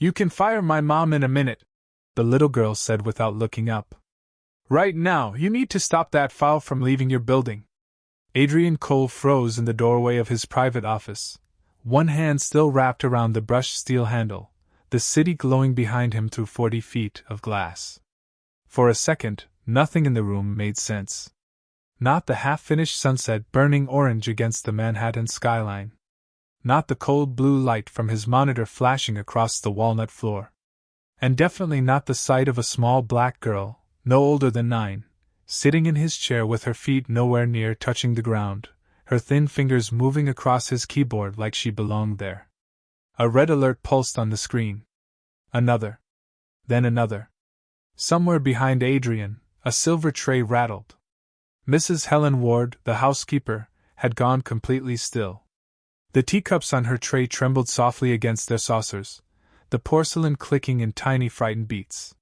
You can fire my mom in a minute, the little girl said without looking up. Right now, you need to stop that file from leaving your building. Adrian Cole froze in the doorway of his private office, one hand still wrapped around the brushed steel handle, the city glowing behind him through 40 feet of glass. For a second, nothing in the room made sense. Not the half-finished sunset burning orange against the Manhattan skyline. Not the cold blue light from his monitor flashing across the walnut floor. And definitely not the sight of a small black girl, no older than 9, sitting in his chair with her feet nowhere near touching the ground, her thin fingers moving across his keyboard like she belonged there. A red alert pulsed on the screen. Another. Then another. Somewhere behind Adrian, a silver tray rattled. Mrs. Helen Ward, the housekeeper, had gone completely still. The teacups on her tray trembled softly against their saucers, the porcelain clicking in tiny frightened beats.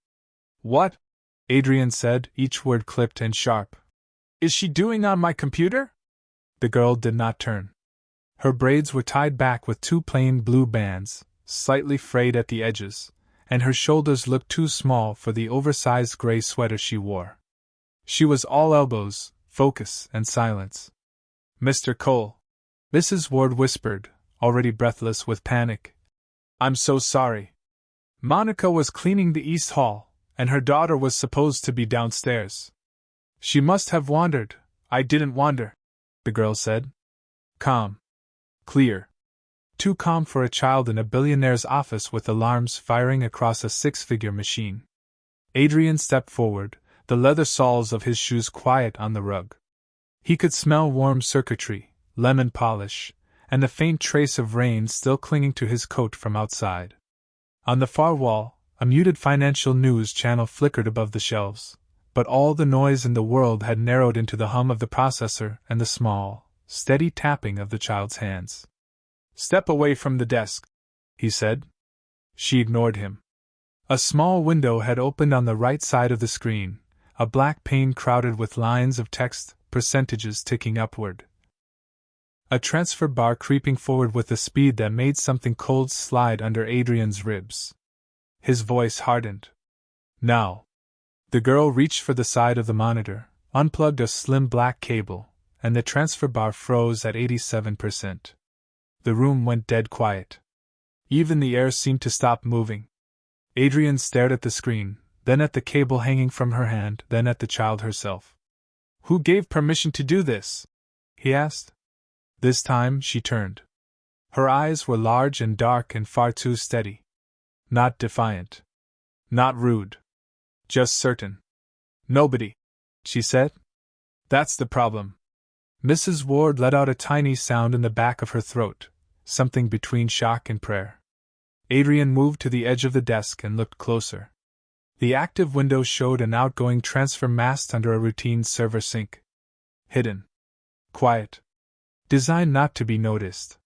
What? Adrian said, each word clipped and sharp. Is she doing on my computer? The girl did not turn. Her braids were tied back with 2 plain blue bands, slightly frayed at the edges, and her shoulders looked too small for the oversized gray sweater she wore. She was all elbows, focus, and silence. Mr. Cole, Mrs. Ward whispered, already breathless with panic. I'm so sorry. Monica was cleaning the East Hall, and her daughter was supposed to be downstairs. She must have wandered. I didn't wander, the girl said. Calm. Clear. Too calm for a child in a billionaire's office with alarms firing across a 6-figure machine. Adrian stepped forward, the leather soles of his shoes quiet on the rug. He could smell warm circuitry, lemon polish, and the faint trace of rain still clinging to his coat from outside. On the far wall, a muted financial news channel flickered above the shelves, but all the noise in the world had narrowed into the hum of the processor and the small, steady tapping of the child's hands. Step away from the desk, he said. She ignored him. A small window had opened on the right side of the screen, a black pane crowded with lines of text, percentages ticking upward. A transfer bar creeping forward with a speed that made something cold slide under Adrian's ribs. His voice hardened. Now. The girl reached for the side of the monitor, unplugged a slim black cable, and the transfer bar froze at 87%. The room went dead quiet. Even the air seemed to stop moving. Adrian stared at the screen, then at the cable hanging from her hand, then at the child herself. Who gave permission to do this? He asked. This time she turned. Her eyes were large and dark and far too steady. Not defiant. Not rude. Just certain. Nobody, she said. That's the problem. Mrs. Ward let out a tiny sound in the back of her throat, something between shock and prayer. Adrian moved to the edge of the desk and looked closer. The active window showed an outgoing transfer mast under a routine server sink. Hidden. Quiet. Designed not to be noticed.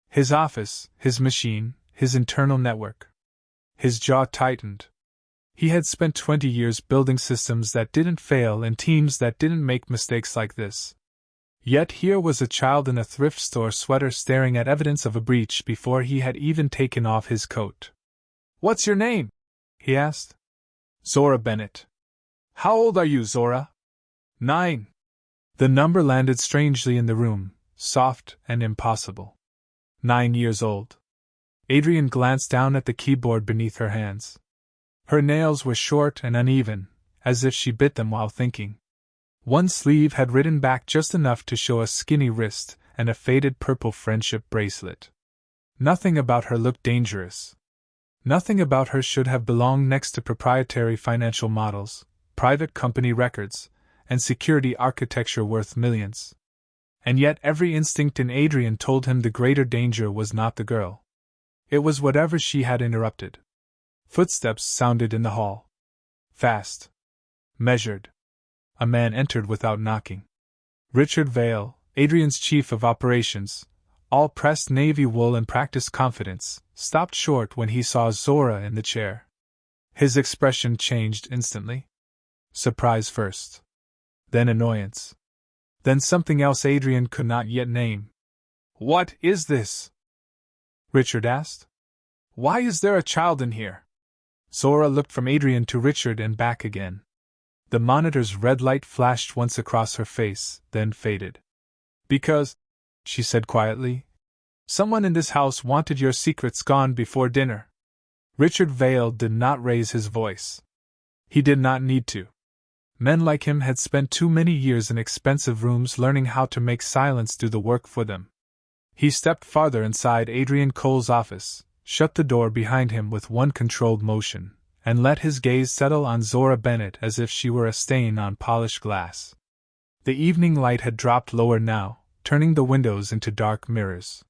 His office, his machine, his internal network. His jaw tightened. He had spent 20 years building systems that didn't fail and teams that didn't make mistakes like this. Yet here was a child in a thrift store sweater staring at evidence of a breach before he had even taken off his coat. What's your name? He asked. Zora Bennett. How old are you, Zora? 9. The number landed strangely in the room, soft and impossible. 9 years old. Adrian glanced down at the keyboard beneath her hands. Her nails were short and uneven, as if she bit them while thinking. One sleeve had ridden back just enough to show a skinny wrist and a faded purple friendship bracelet. Nothing about her looked dangerous. Nothing about her should have belonged next to proprietary financial models, private company records, and security architecture worth millions. And yet every instinct in Adrian told him the greater danger was not the girl. It was whatever she had interrupted. Footsteps sounded in the hall. Fast. Measured. A man entered without knocking. Richard Vale, Adrian's chief of operations, all pressed navy wool and practiced confidence, stopped short when he saw Zora in the chair. His expression changed instantly. Surprise first. Then annoyance. Then something else Adrian could not yet name. What is this? Richard asked. Why is there a child in here? Zora looked from Adrian to Richard and back again. The monitor's red light flashed once across her face, then faded. Because, she said quietly, someone in this house wanted your secrets gone before dinner. Richard Vale did not raise his voice. He did not need to. Men like him had spent too many years in expensive rooms learning how to make silence do the work for them. He stepped farther inside Adrian Cole's office, shut the door behind him with one controlled motion, and let his gaze settle on Zora Bennett as if she were a stain on polished glass. The evening light had dropped lower now, turning the windows into dark mirrors.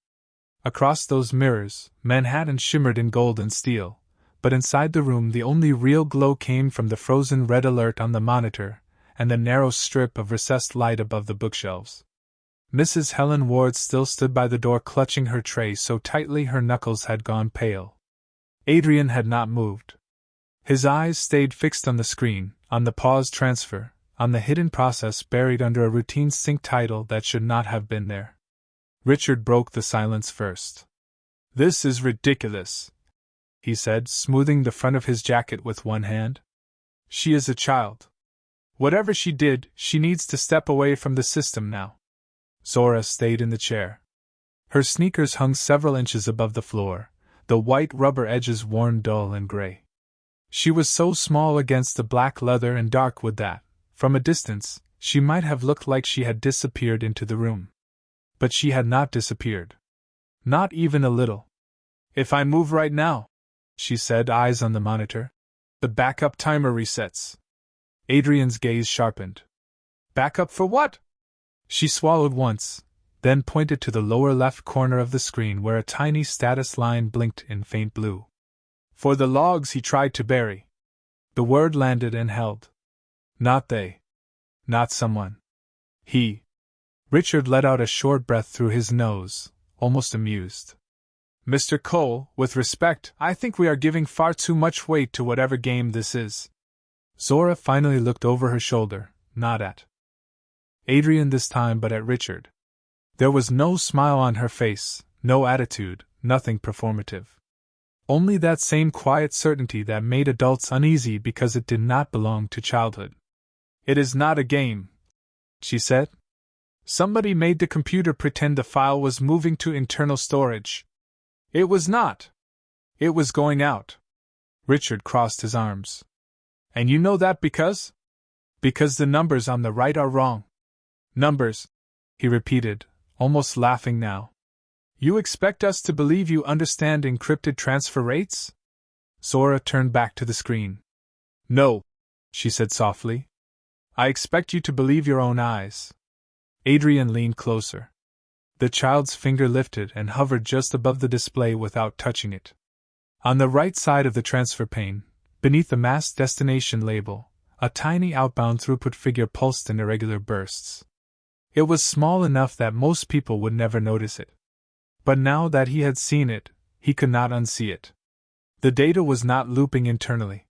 Across those mirrors, Manhattan shimmered in gold and steel, but inside the room the only real glow came from the frozen red alert on the monitor and the narrow strip of recessed light above the bookshelves. Mrs. Helen Ward still stood by the door clutching her tray so tightly her knuckles had gone pale. Adrian had not moved. His eyes stayed fixed on the screen, on the paused transfer, on the hidden process buried under a routine sync title that should not have been there. Richard broke the silence first. "This is ridiculous," he said, smoothing the front of his jacket with one hand. "She is a child. Whatever she did, she needs to step away from the system now." Zora stayed in the chair. Her sneakers hung several inches above the floor, the white rubber edges worn dull and gray. She was so small against the black leather and dark wood that, from a distance, she might have looked like she had disappeared into the room. But she had not disappeared. Not even a little. "If I move right now," she said, eyes on the monitor, "the backup timer resets." Adrian's gaze sharpened. "Backup for what?" She swallowed once, then pointed to the lower left corner of the screen where a tiny status line blinked in faint blue. "For the logs he tried to bury." The word landed and held. Not they. Not someone. He. Richard let out a short breath through his nose, almost amused. "Mr. Cole, with respect, I think we are giving far too much weight to whatever game this is." Zora finally looked over her shoulder, not at Adrian this time but at Richard. There was no smile on her face, no attitude, nothing performative. Only that same quiet certainty that made adults uneasy because it did not belong to childhood. "It is not a game," she said. "Somebody made the computer pretend the file was moving to internal storage. It was not. It was going out." Richard crossed his arms. "And you know that because? Because the numbers on the right are wrong." "Numbers," he repeated, almost laughing now. "You expect us to believe you understand encrypted transfer rates?" Zora turned back to the screen. "No," she said softly. "I expect you to believe your own eyes." Adrian leaned closer. The child's finger lifted and hovered just above the display without touching it. On the right side of the transfer pane, beneath the mass destination label, a tiny outbound throughput figure pulsed in irregular bursts. It was small enough that most people would never notice it. But now that he had seen it, he could not unsee it. The data was not looping internally.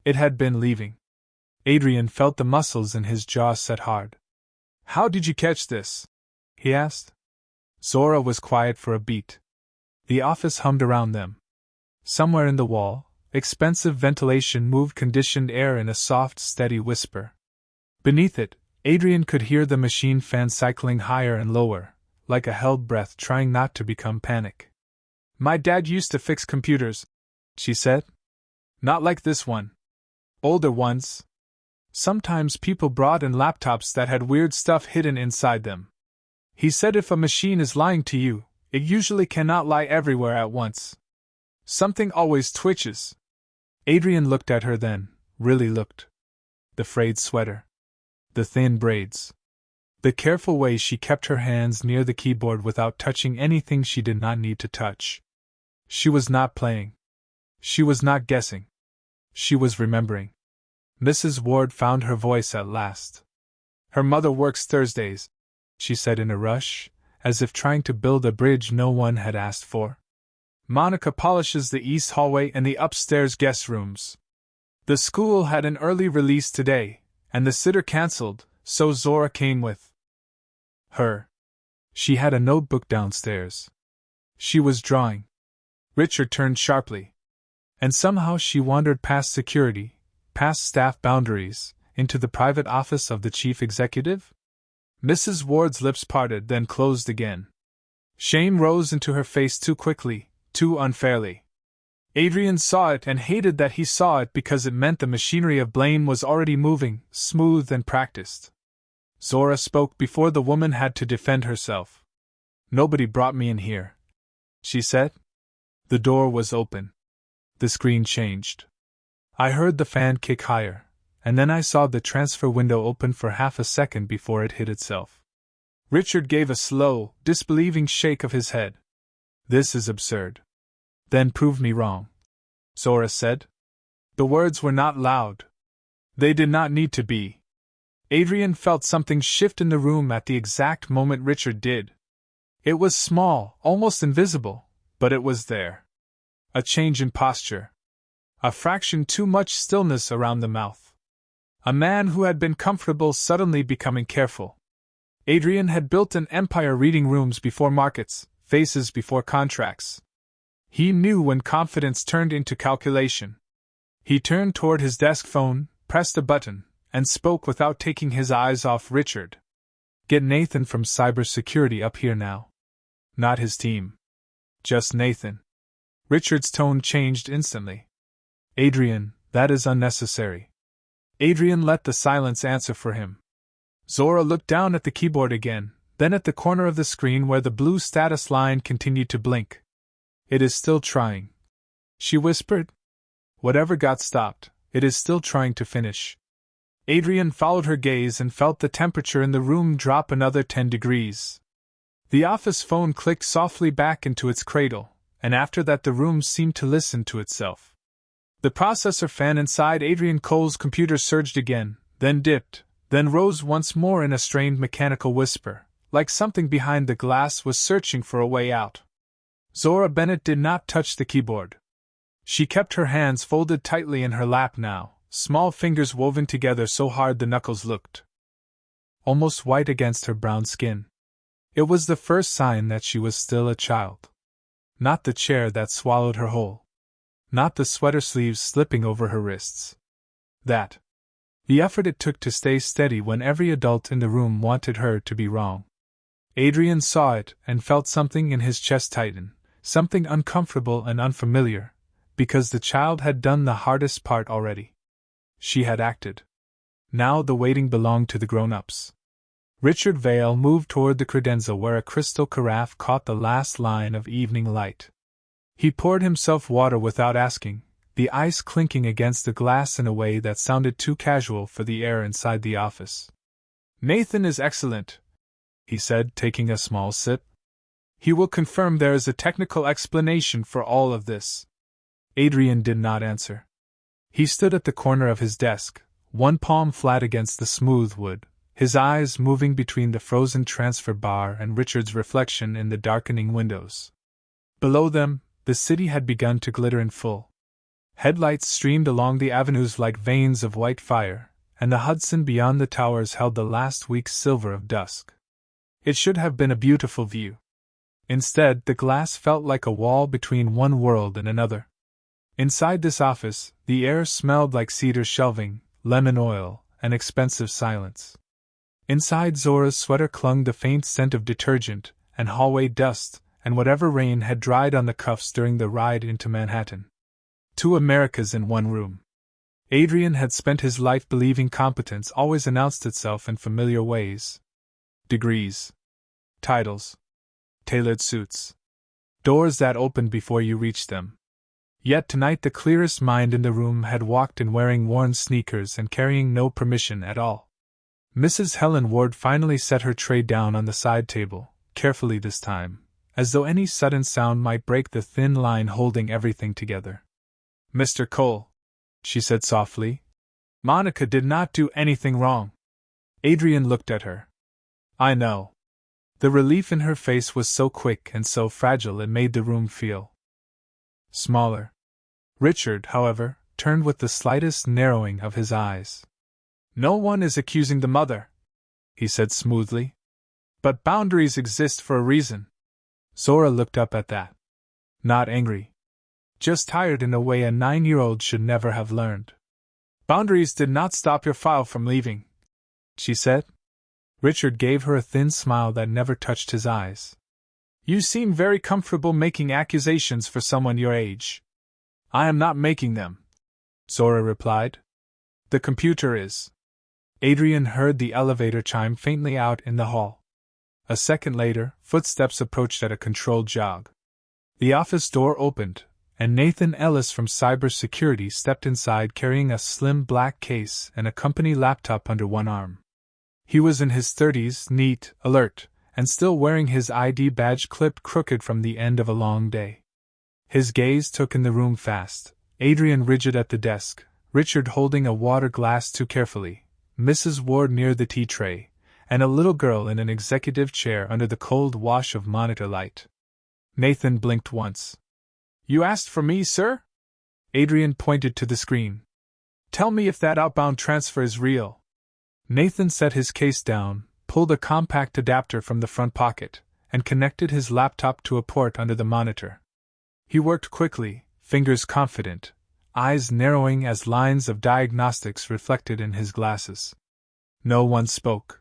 It had been leaving. Adrian felt the muscles in his jaw set hard. "How did you catch this?" he asked. Zora was quiet for a beat. The office hummed around them. Somewhere in the wall, expensive ventilation moved conditioned air in a soft, steady whisper. Beneath it, Adrian could hear the machine fan cycling higher and lower, like a held breath trying not to become panic. "My dad used to fix computers," she said. "Not like this one. Older ones. Sometimes people brought in laptops that had weird stuff hidden inside them. He said if a machine is lying to you, it usually cannot lie everywhere at once. Something always twitches." Adrian looked at her then, really looked. The frayed sweater. The thin braids. The careful way she kept her hands near the keyboard without touching anything she did not need to touch. She was not playing. She was not guessing. She was remembering. Mrs. Ward found her voice at last. "Her mother works Thursdays," she said in a rush, as if trying to build a bridge no one had asked for. "Monica polishes the east hallway and the upstairs guest rooms. The school had an early release today, and the sitter cancelled, so Zora came with her. She had a notebook downstairs. She was drawing. Richard turned sharply. And somehow she wandered past security, past staff boundaries, into the private office of the chief executive? Mrs. Ward's lips parted, then closed again. Shame rose into her face too quickly, too unfairly. Adrian saw it and hated that he saw it because it meant the machinery of blame was already moving, smooth and practiced. Zora spoke before the woman had to defend herself. "Nobody brought me in here," she said. The door was open. The screen changed. I heard the fan kick higher, and then I saw the transfer window open for half a second before it hid itself. Richard gave a slow, disbelieving shake of his head. "This is absurd." "Then prove me wrong," Zora said. The words were not loud. They did not need to be. Adrian felt something shift in the room at the exact moment Richard did. It was small, almost invisible, but it was there. A change in posture. A fraction too much stillness around the mouth. A man who had been comfortable suddenly becoming careful. Adrian had built an empire reading rooms before markets, faces before contracts. He knew when confidence turned into calculation. He turned toward his desk phone, pressed a button, and spoke without taking his eyes off Richard. "Get Nathan from cybersecurity up here now." Not his team. Just Nathan. Richard's tone changed instantly. "Adrian, that is unnecessary." Adrian let the silence answer for him. Zora looked down at the keyboard again, then at the corner of the screen where the blue status line continued to blink. "It is still trying," she whispered. "Whatever got stopped, it is still trying to finish." Adrian followed her gaze and felt the temperature in the room drop another 10 degrees. The office phone clicked softly back into its cradle, and after that the room seemed to listen to itself. The processor fan inside Adrian Cole's computer surged again, then dipped, then rose once more in a strained mechanical whisper, like something behind the glass was searching for a way out. Zora Bennett did not touch the keyboard. She kept her hands folded tightly in her lap now, small fingers woven together so hard the knuckles looked almost white against her brown skin. It was the first sign that she was still a child. Not the chair that swallowed her whole. Not the sweater sleeves slipping over her wrists. That. The effort it took to stay steady when every adult in the room wanted her to be wrong. Adrian saw it and felt something in his chest tighten, something uncomfortable and unfamiliar, because the child had done the hardest part already. She had acted. Now the waiting belonged to the grown-ups. Richard Vale moved toward the credenza where a crystal carafe caught the last line of evening light. He poured himself water without asking, the ice clinking against the glass in a way that sounded too casual for the air inside the office. "Nathan is excellent," he said, taking a small sip. "He will confirm there is a technical explanation for all of this." Adrian did not answer. He stood at the corner of his desk, one palm flat against the smooth wood, his eyes moving between the frozen transfer bar and Richard's reflection in the darkening windows. Below them, the city had begun to glitter in full. Headlights streamed along the avenues like veins of white fire, and the Hudson beyond the towers held the last week's silver of dusk. It should have been a beautiful view. Instead, the glass felt like a wall between one world and another. Inside this office, the air smelled like cedar shelving, lemon oil, and expensive silence. Inside Zora's sweater clung the faint scent of detergent, and hallway dust, and whatever rain had dried on the cuffs during the ride into Manhattan. 2 Americas in one room. Adrian had spent his life believing competence always announced itself in familiar ways. Degrees. Titles. Tailored suits. Doors that opened before you reached them. Yet tonight the clearest mind in the room had walked in wearing worn sneakers and carrying no permission at all. Mrs. Helen Ward finally set her tray down on the side table, carefully this time, as though any sudden sound might break the thin line holding everything together. "Mr. Cole," she said softly, "Monica did not do anything wrong." Adrian looked at her. "I know." The relief in her face was so quick and so fragile it made the room feel smaller. Richard, however, turned with the slightest narrowing of his eyes. "No one is accusing the mother," he said smoothly. "But boundaries exist for a reason." Zora looked up at that. Not angry, just tired in a way a 9-year-old should never have learned. Boundaries did not stop your file from leaving, she said. Richard gave her a thin smile that never touched his eyes. You seem very comfortable making accusations for someone your age. I am not making them, Zora replied. The computer is. Adrian heard the elevator chime faintly out in the hall. A second later, footsteps approached at a controlled jog. The office door opened, and Nathan Ellis from cybersecurity stepped inside carrying a slim black case and a company laptop under one arm. He was in his 30s, neat, alert, and still wearing his ID badge clipped crooked from the end of a long day. His gaze took in the room fast, Adrian rigid at the desk, Richard holding a water glass too carefully, Mrs. Ward near the tea tray, and a little girl in an executive chair under the cold wash of monitor light. Nathan blinked once. You asked for me, sir? Adrian pointed to the screen. Tell me if that outbound transfer is real. Nathan set his case down, pulled a compact adapter from the front pocket, and connected his laptop to a port under the monitor. He worked quickly, fingers confident, eyes narrowing as lines of diagnostics reflected in his glasses. No one spoke.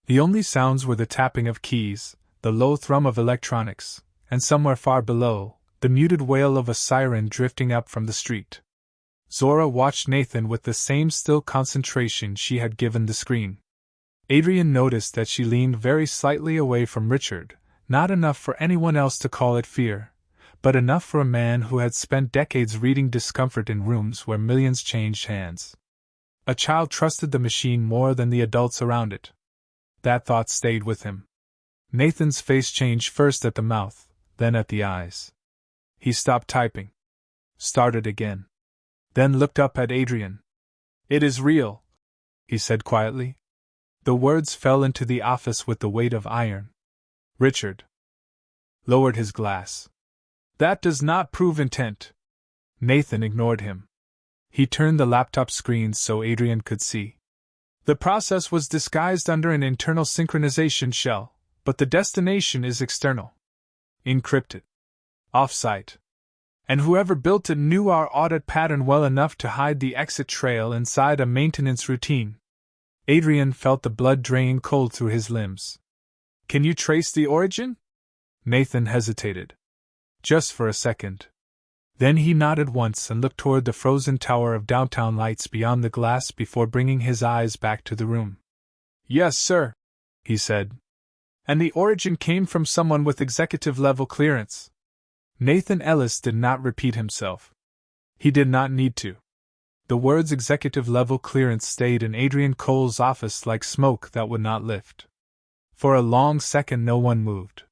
The only sounds were the tapping of keys, the low thrum of electronics, and somewhere far below, the muted wail of a siren drifting up from the street. Zora watched Nathan with the same still concentration she had given the screen. Adrian noticed that she leaned very slightly away from Richard, not enough for anyone else to call it fear, but enough for a man who had spent decades reading discomfort in rooms where millions changed hands. A child trusted the machine more than the adults around it. That thought stayed with him. Nathan's face changed first at the mouth, then at the eyes. He stopped typing. Started again. Then looked up at Adrian. It is real, he said quietly. The words fell into the office with the weight of iron. Richard lowered his glass. That does not prove intent. Nathan ignored him. He turned the laptop screen so Adrian could see. The process was disguised under an internal synchronization shell, but the destination is external. Encrypted. Off-site. And whoever built it knew our audit pattern well enough to hide the exit trail inside a maintenance routine. Adrian felt the blood drain cold through his limbs. Can you trace the origin? Nathan hesitated. Just for a second. Then he nodded once and looked toward the frozen tower of downtown lights beyond the glass before bringing his eyes back to the room. Yes, sir, he said. And the origin came from someone with executive-level clearance. Nathan Ellis did not repeat himself. He did not need to. The words executive-level clearance stayed in Adrian Cole's office like smoke that would not lift. For a long second no one moved.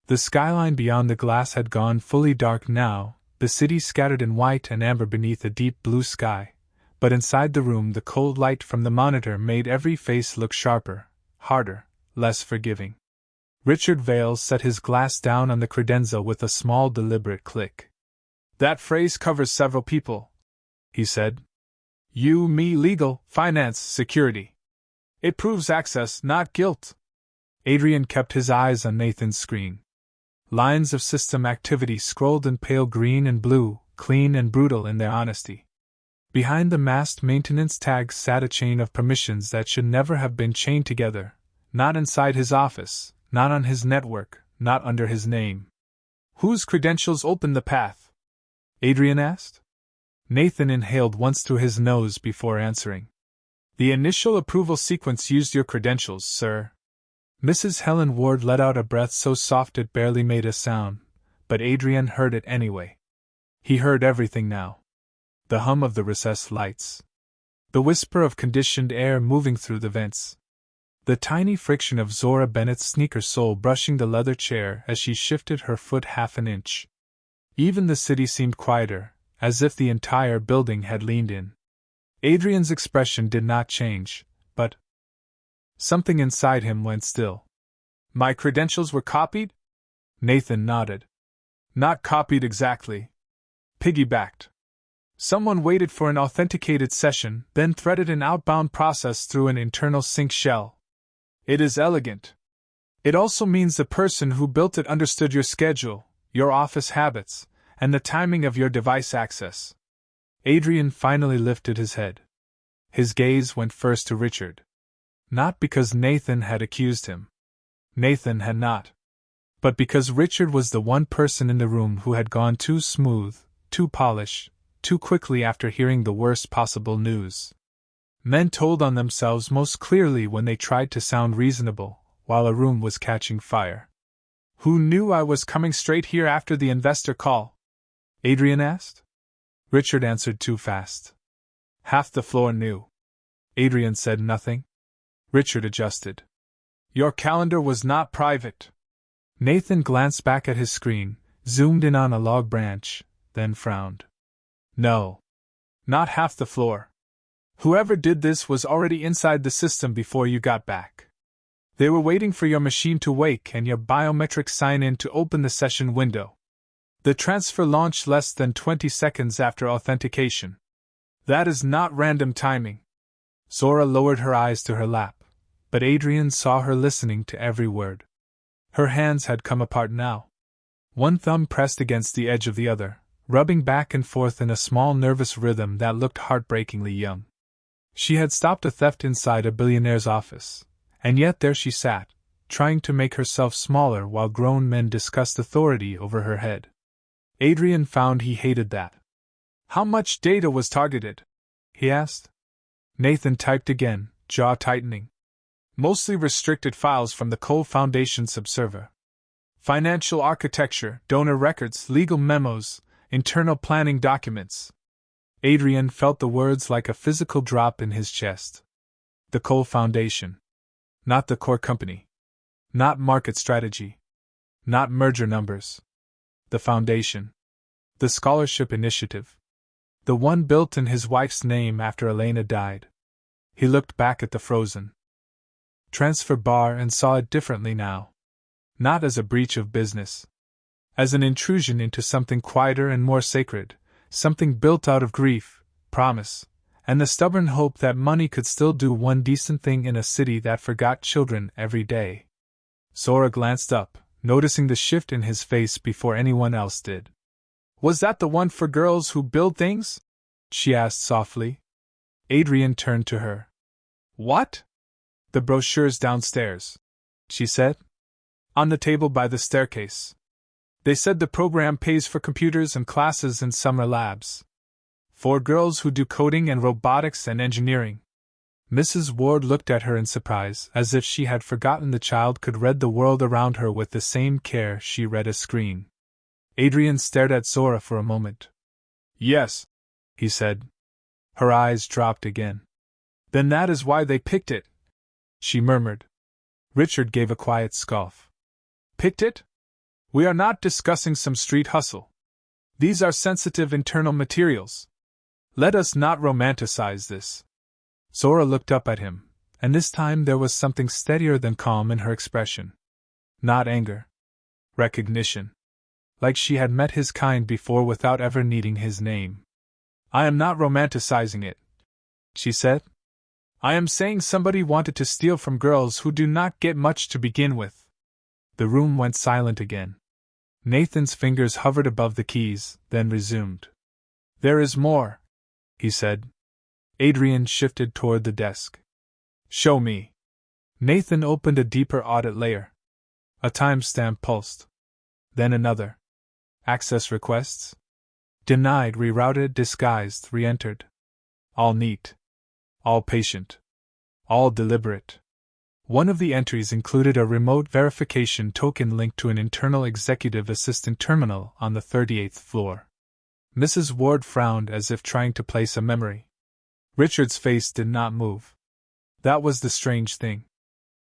The skyline beyond the glass had gone fully dark now, the city scattered in white and amber beneath a deep blue sky, but inside the room the cold light from the monitor made every face look sharper, harder, less forgiving. Richard Vale set his glass down on the credenza with a small deliberate click. That phrase covers several people, he said. You, me, legal, finance, security. It proves access, not guilt. Adrian kept his eyes on Nathan's screen. Lines of system activity scrolled in pale green and blue, clean and brutal in their honesty. Behind the masked maintenance tags sat a chain of permissions that should never have been chained together, not inside his office, not on his network, not under his name. Whose credentials opened the path? Adrian asked. Nathan inhaled once through his nose before answering. The initial approval sequence used your credentials, sir. Mrs. Helen Ward let out a breath so soft it barely made a sound, but Adrian heard it anyway. He heard everything now. The hum of the recessed lights. The whisper of conditioned air moving through the vents. The tiny friction of Zora Bennett's sneaker sole brushing the leather chair as she shifted her foot half an inch. Even the city seemed quieter, as if the entire building had leaned in. Adrian's expression did not change, but something inside him went still. My credentials were copied? Nathan nodded. Not copied exactly. Piggybacked. Someone waited for an authenticated session, then threaded an outbound process through an internal sync shell. It is elegant. It also means the person who built it understood your schedule, your office habits, and the timing of your device access. Adrian finally lifted his head. His gaze went first to Richard. Not because Nathan had accused him. Nathan had not. But because Richard was the one person in the room who had gone too smooth, too polished, too quickly after hearing the worst possible news. Men told on themselves most clearly when they tried to sound reasonable, while a room was catching fire. Who knew I was coming straight here after the investor call? Adrian asked. Richard answered too fast. Half the floor knew. Adrian said nothing. Richard adjusted. Your calendar was not private. Nathan glanced back at his screen, zoomed in on a log branch, then frowned. No. Not half the floor. Whoever did this was already inside the system before you got back. They were waiting for your machine to wake and your biometric sign-in to open the session window. The transfer launched less than 20 seconds after authentication. That is not random timing. Zora lowered her eyes to her lap, but Adrian saw her listening to every word. Her hands had come apart now. One thumb pressed against the edge of the other, rubbing back and forth in a small nervous rhythm that looked heartbreakingly young. She had stopped a theft inside a billionaire's office, and yet there she sat, trying to make herself smaller while grown men discussed authority over her head. Adrian found he hated that. How much data was targeted? He asked. Nathan typed again, jaw tightening. Mostly restricted files from the Cole Foundation subserver. Financial architecture, donor records, legal memos, internal planning documents. Adrian felt the words like a physical drop in his chest. The Cole Foundation. Not the core company. Not market strategy. Not merger numbers. The foundation. The scholarship initiative. The one built in his wife's name after Elena died. He looked back at the frozen transfer bar and saw it differently now. Not as a breach of business. As an intrusion into something quieter and more sacred, something built out of grief, promise, and the stubborn hope that money could still do one decent thing in a city that forgot children every day. Zora glanced up, noticing the shift in his face before anyone else did. Was that the one for girls who build things? She asked softly. Adrian turned to her. What? The brochures downstairs, she said. On the table by the staircase. They said the program pays for computers and classes in summer labs. For girls who do coding and robotics and engineering. Mrs. Ward looked at her in surprise, as if she had forgotten the child could read the world around her with the same care she read a screen. Adrian stared at Zora for a moment. Yes, he said. Her eyes dropped again. Then that is why they picked it, she murmured. Richard gave a quiet scoff. Picked it? We are not discussing some street hustle. These are sensitive internal materials. Let us not romanticize this. Zora looked up at him, and this time there was something steadier than calm in her expression. Not anger. Recognition. Like she had met his kind before without ever needing his name. I am not romanticizing it, she said. I am saying somebody wanted to steal from girls who do not get much to begin with. The room went silent again. Nathan's fingers hovered above the keys, then resumed. There is more, he said. Adrian shifted toward the desk. Show me. Nathan opened a deeper audit layer. A timestamp pulsed. Then another. Access requests? Denied, rerouted, disguised, re-entered. All neat. All patient. All deliberate. One of the entries included a remote verification token linked to an internal executive assistant terminal on the 38th floor. Mrs. Ward frowned as if trying to place a memory. Richard's face did not move. That was the strange thing.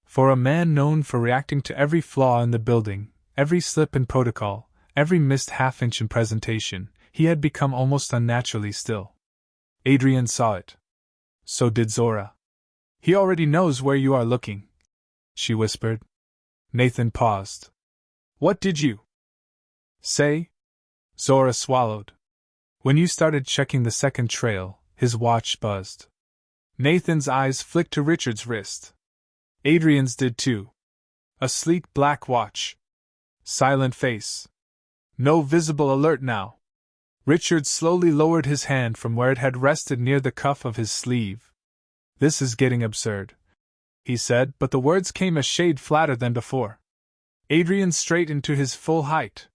For a man known for reacting to every flaw in the building, every slip in protocol, every missed half-inch in presentation, he had become almost unnaturally still. Adrian saw it. So did Zora. He already knows where you are looking, she whispered. Nathan paused. What did you say? Zora swallowed. When you started checking the second trail, his watch buzzed. Nathan's eyes flicked to Richard's wrist. Adrian's did too. A sleek black watch. Silent face. No visible alert now. Richard slowly lowered his hand from where it had rested near the cuff of his sleeve. "This is getting absurd," he said, but the words came a shade flatter than before. Adrian straightened to his full height.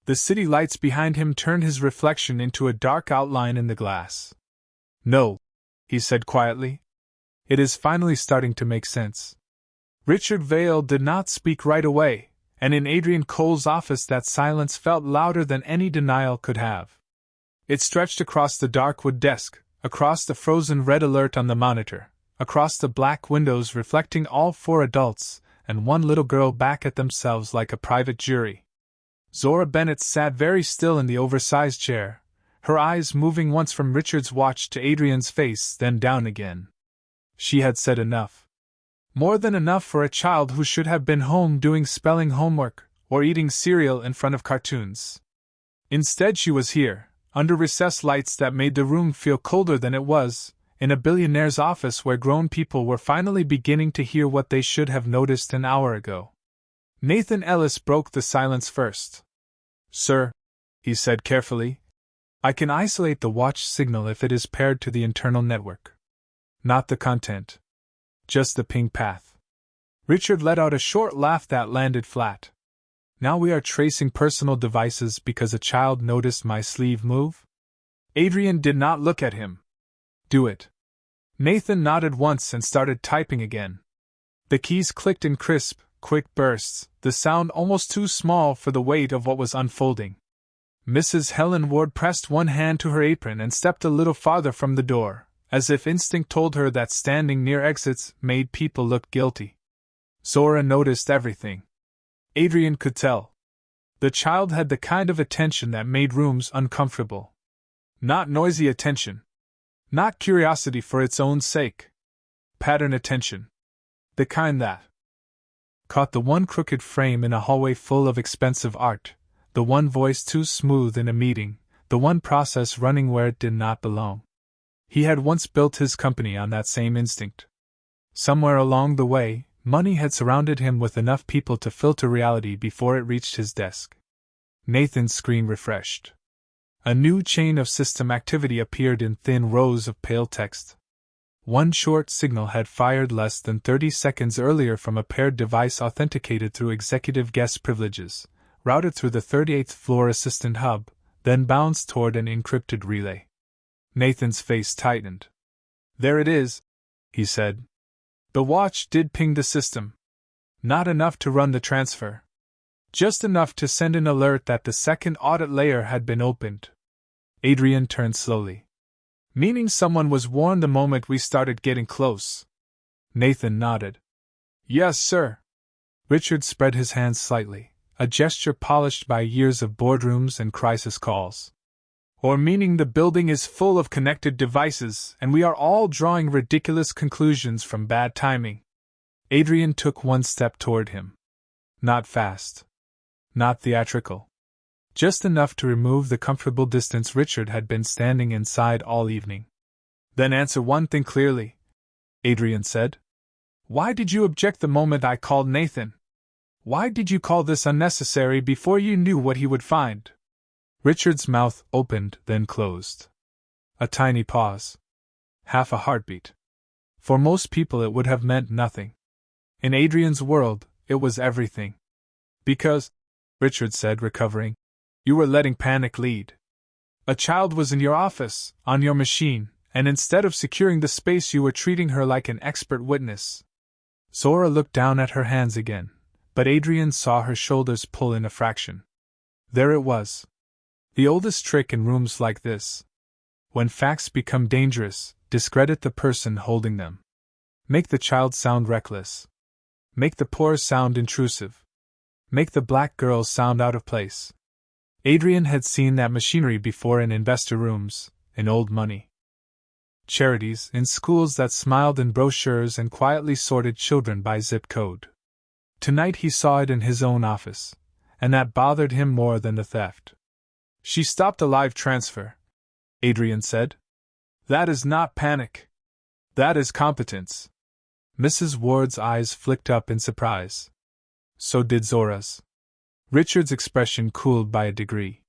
The city lights behind him turned his reflection into a dark outline in the glass. "No," he said quietly. "It is finally starting to make sense." Richard Vale did not speak right away, and in Adrian Cole's office that silence felt louder than any denial could have. It stretched across the dark wood desk, across the frozen red alert on the monitor, across the black windows reflecting all four adults and one little girl back at themselves like a private jury. Zora Bennett sat very still in the oversized chair, her eyes moving once from Richard's watch to Adrian's face, then down again. She had said enough. More than enough for a child who should have been home doing spelling homework or eating cereal in front of cartoons. Instead, she was here, under recessed lights that made the room feel colder than it was, in a billionaire's office where grown people were finally beginning to hear what they should have noticed an hour ago. Nathan Ellis broke the silence first. "Sir," he said carefully, "I can isolate the watch signal if it is paired to the internal network. Not the content. Just the ping path." Richard let out a short laugh that landed flat. "Now we are tracing personal devices because a child noticed my sleeve move?" Adrian did not look at him. "Do it." Nathan nodded once and started typing again. The keys clicked in crisp, quick bursts, the sound almost too small for the weight of what was unfolding. Mrs. Helen Ward pressed one hand to her apron and stepped a little farther from the door, as if instinct told her that standing near exits made people look guilty. Zora noticed everything. Adrian could tell. The child had the kind of attention that made rooms uncomfortable. Not noisy attention. Not curiosity for its own sake. Pattern attention. The kind that caught the one crooked frame in a hallway full of expensive art, the one voice too smooth in a meeting, the one process running where it did not belong. He had once built his company on that same instinct. Somewhere along the way, money had surrounded him with enough people to filter reality before it reached his desk. Nathan's screen refreshed. A new chain of system activity appeared in thin rows of pale text. One short signal had fired less than 30 seconds earlier from a paired device authenticated through executive guest privileges, routed through the 38th floor assistant hub, then bounced toward an encrypted relay. Nathan's face tightened. "There it is," he said. "The watch did ping the system. Not enough to run the transfer. Just enough to send an alert that the second audit layer had been opened." Adrian turned slowly. "Meaning someone was warned the moment we started getting close?" Nathan nodded. "Yes, sir." Richard spread his hands slightly, a gesture polished by years of boardrooms and crisis calls. "Or meaning the building is full of connected devices and we are all drawing ridiculous conclusions from bad timing." Adrian took one step toward him. Not fast. Not theatrical. Just enough to remove the comfortable distance Richard had been standing inside all evening. "Then answer one thing clearly," Adrian said. "Why did you object the moment I called Nathan? Why did you call this unnecessary before you knew what he would find?" Richard's mouth opened, then closed. A tiny pause. Half a heartbeat. For most people it would have meant nothing. In Adrian's world, it was everything. "Because," Richard said, recovering, "you were letting panic lead. A child was in your office, on your machine, and instead of securing the space you were treating her like an expert witness." Zora looked down at her hands again, but Adrian saw her shoulders pull in a fraction. There it was. The oldest trick in rooms like this. When facts become dangerous, discredit the person holding them. Make the child sound reckless. Make the poor sound intrusive. Make the black girl sound out of place. Adrian had seen that machinery before in investor rooms, in old money charities, in schools that smiled in brochures and quietly sorted children by zip code. Tonight he saw it in his own office, and that bothered him more than the theft. "She stopped a live transfer," Adrian said. "That is not panic. That is competence." Mrs. Ward's eyes flicked up in surprise. So did Zora's. Richard's expression cooled by a degree.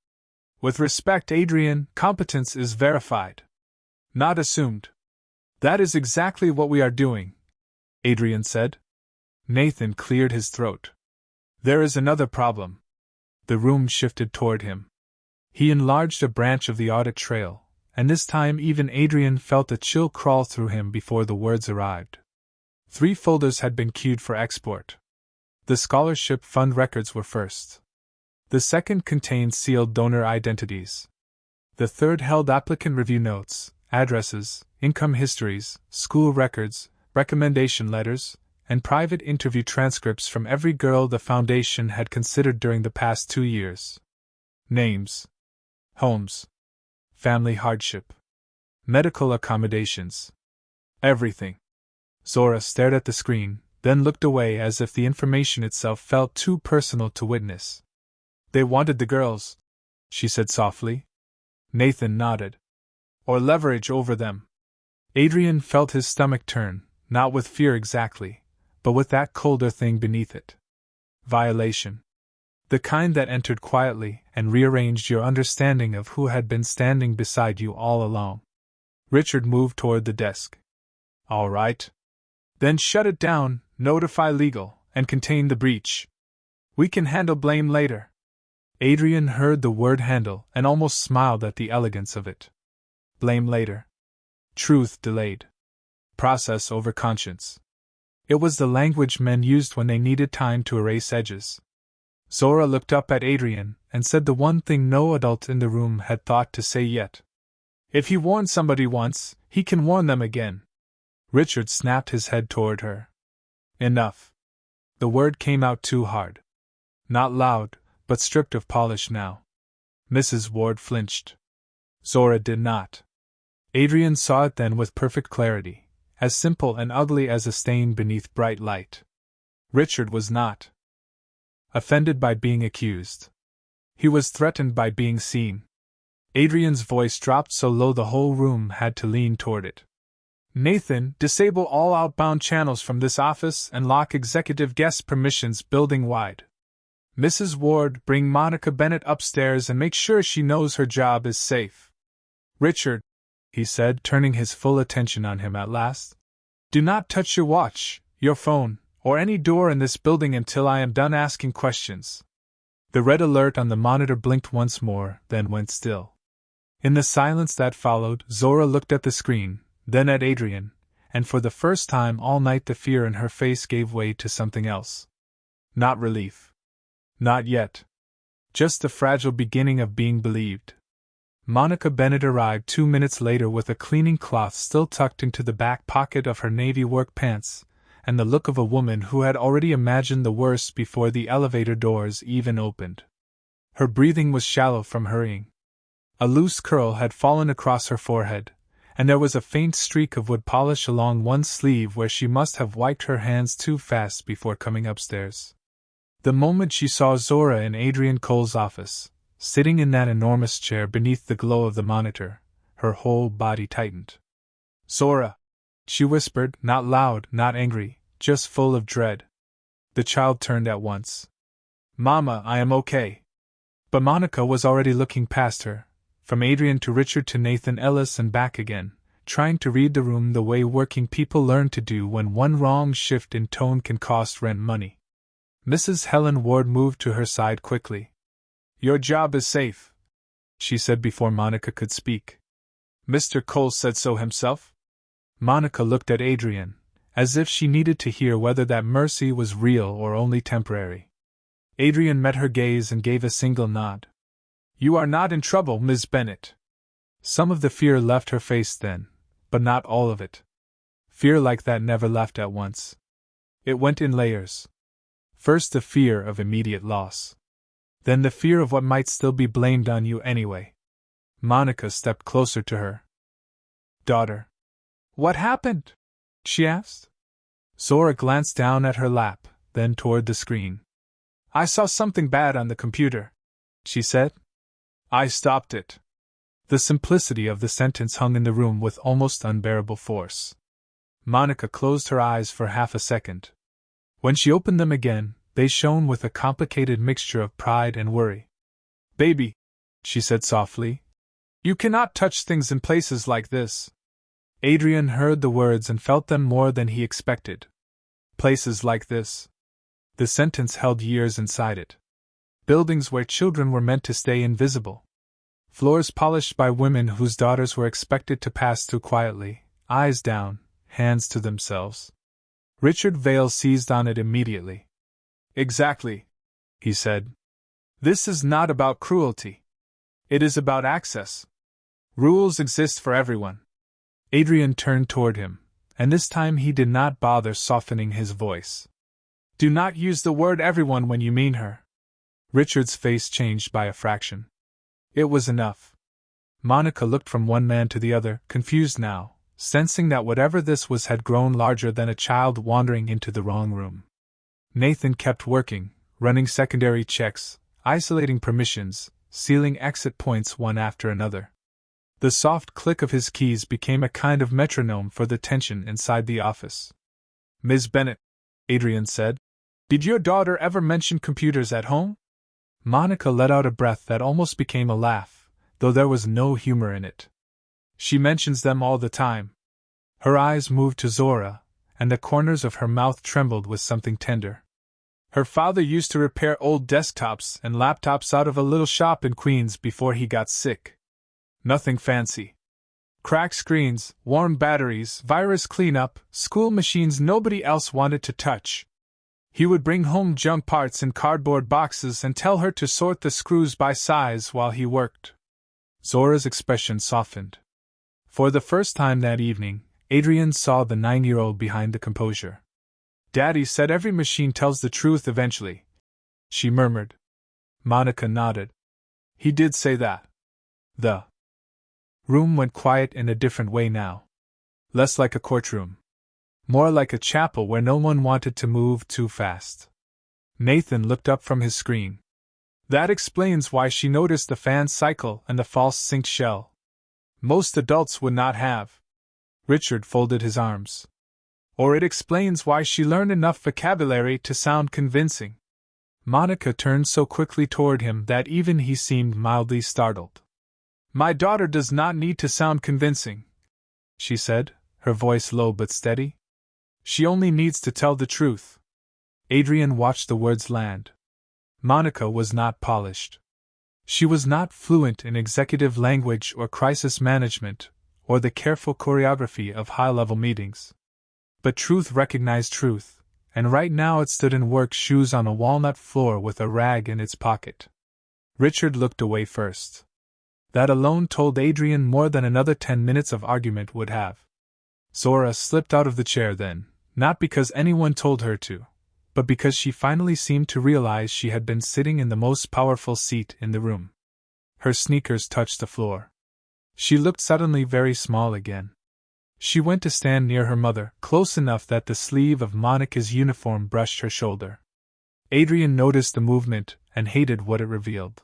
With respect, Adrian, competence is verified, not assumed. That is exactly what we are doing, Adrian said. Nathan cleared his throat. There is another problem. The room shifted toward him. He enlarged a branch of the audit trail, and this time even Adrian felt a chill crawl through him before the words arrived. 3 folders had been queued for export. The scholarship fund records were first. The second contained sealed donor identities. The third held applicant review notes, addresses, income histories, school records, recommendation letters, and private interview transcripts from every girl the Foundation had considered during the past 2 years. Names, homes, family hardship, medical accommodations. Everything. Zora stared at the screen, then looked away as if the information itself felt too personal to witness. They wanted the girls, she said softly. Nathan nodded. Or leverage over them. Adrian felt his stomach turn, not with fear exactly, but with that colder thing beneath it. Violation. The kind that entered quietly and rearranged your understanding of who had been standing beside you all along. Richard moved toward the desk. All right. Then shut it down, notify legal, and contain the breach. We can handle blame later. Adrian heard the word handle and almost smiled at the elegance of it. Blame later. Truth delayed. Process over conscience. It was the language men used when they needed time to erase edges. Zora looked up at Adrian and said the one thing no adult in the room had thought to say yet. If he warned somebody once, he can warn them again. Richard snapped his head toward her. Enough. The word came out too hard. Not loud, but stripped of polish now. Mrs. Ward flinched. Zora did not. Adrian saw it then with perfect clarity, as simple and ugly as a stain beneath bright light. Richard was not offended by being accused. He was threatened by being seen. Adrian's voice dropped so low the whole room had to lean toward it. Nathan, disable all outbound channels from this office and lock executive guest permissions building-wide. Mrs. Ward, bring Monica Bennett upstairs and make sure she knows her job is safe. Richard, he said, turning his full attention on him at last, do not touch your watch, your phone, or any door in this building until I am done asking questions. The red alert on the monitor blinked once more, then went still. In the silence that followed, Zora looked at the screen, then at Adrian, and for the first time all night the fear in her face gave way to something else. Not relief. Not yet. Just the fragile beginning of being believed. Monica Bennett arrived 2 minutes later with a cleaning cloth still tucked into the back pocket of her navy work pants, and the look of a woman who had already imagined the worst before the elevator doors even opened. Her breathing was shallow from hurrying. A loose curl had fallen across her forehead, and there was a faint streak of wood polish along one sleeve where she must have wiped her hands too fast before coming upstairs. The moment she saw Zora in Adrian Cole's office, sitting in that enormous chair beneath the glow of the monitor, her whole body tightened. Zora, she whispered, not loud, not angry, just full of dread. The child turned at once. Mama, I am okay. But Monica was already looking past her, from Adrian to Richard to Nathan Ellis and back again, trying to read the room the way working people learn to do when one wrong shift in tone can cost rent money. Mrs. Helen Ward moved to her side quickly. Your job is safe, she said before Monica could speak. Mr. Cole said so himself? Monica looked at Adrian, as if she needed to hear whether that mercy was real or only temporary. Adrian met her gaze and gave a single nod. You are not in trouble, Miss Bennett. Some of the fear left her face then, but not all of it. Fear like that never left at once. It went in layers. First the fear of immediate loss. Then the fear of what might still be blamed on you anyway. Monica stepped closer to her. Daughter. What happened? She asked. Zora glanced down at her lap, then toward the screen. I saw something bad on the computer, she said. I stopped it. The simplicity of the sentence hung in the room with almost unbearable force. Monica closed her eyes for half a second. When she opened them again, they shone with a complicated mixture of pride and worry. Baby, she said softly. You cannot touch things in places like this. Adrian heard the words and felt them more than he expected. Places like this. The sentence held years inside it. Buildings where children were meant to stay invisible. Floors polished by women whose daughters were expected to pass through quietly, eyes down, hands to themselves. Richard Vale seized on it immediately. Exactly, he said. This is not about cruelty. It is about access. Rules exist for everyone. Adrian turned toward him, and this time he did not bother softening his voice. Do not use the word everyone when you mean her. Richard's face changed by a fraction. It was enough. Monica looked from one man to the other, confused now, sensing that whatever this was had grown larger than a child wandering into the wrong room. Nathan kept working, running secondary checks, isolating permissions, sealing exit points one after another. The soft click of his keys became a kind of metronome for the tension inside the office. Ms. Bennett, Adrian said, did your daughter ever mention computers at home? Monica let out a breath that almost became a laugh, though there was no humor in it. She mentions them all the time. Her eyes moved to Zora, and the corners of her mouth trembled with something tender. Her father used to repair old desktops and laptops out of a little shop in Queens before he got sick. Nothing fancy. Cracked screens, worn batteries, virus cleanup, school machines nobody else wanted to touch. He would bring home junk parts in cardboard boxes and tell her to sort the screws by size while he worked. Zora's expression softened. For the first time that evening, Adrian saw the 9-year-old behind the composure. Daddy said every machine tells the truth eventually, she murmured. Monica nodded. He did say that. The room went quiet in a different way now. Less like a courtroom. More like a chapel where no one wanted to move too fast. Nathan looked up from his screen. That explains why she noticed the fan cycle and the false sync shell. Most adults would not have. Richard folded his arms. Or it explains why she learned enough vocabulary to sound convincing. Monica turned so quickly toward him that even he seemed mildly startled. My daughter does not need to sound convincing, she said, her voice low but steady. She only needs to tell the truth. Adrian watched the words land. Monica was not polished. She was not fluent in executive language or crisis management, or the careful choreography of high-level meetings. But truth recognized truth, and right now it stood in work shoes on a walnut floor with a rag in its pocket. Richard looked away first. That alone told Adrian more than another 10 minutes of argument would have. Zora slipped out of the chair then, not because anyone told her to, but because she finally seemed to realize she had been sitting in the most powerful seat in the room. Her sneakers touched the floor. She looked suddenly very small again. She went to stand near her mother, close enough that the sleeve of Monica's uniform brushed her shoulder. Adrian noticed the movement and hated what it revealed.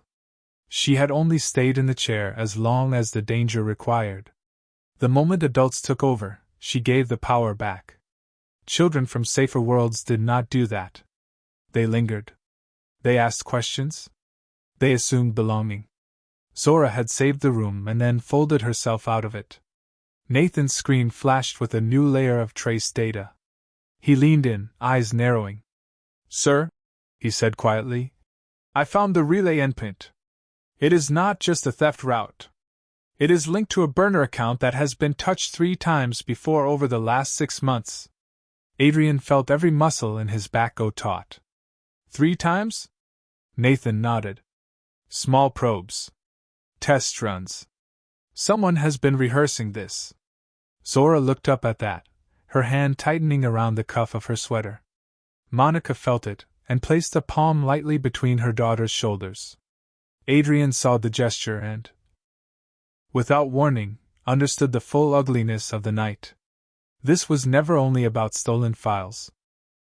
She had only stayed in the chair as long as the danger required. The moment adults took over, she gave the power back. Children from safer worlds did not do that. They lingered. They asked questions. They assumed belonging. Zora had saved the room and then folded herself out of it. Nathan's screen flashed with a new layer of trace data. He leaned in, eyes narrowing. Sir, he said quietly, I found the relay endpoint. It is not just a theft route. It is linked to a burner account that has been touched 3 times before over the last 6 months. Adrian felt every muscle in his back go taut. 3 times? Nathan nodded. Small probes. Test runs. Someone has been rehearsing this. Zora looked up at that, her hand tightening around the cuff of her sweater. Monica felt it, and placed a palm lightly between her daughter's shoulders. Adrian saw the gesture and, without warning, understood the full ugliness of the night. This was never only about stolen files.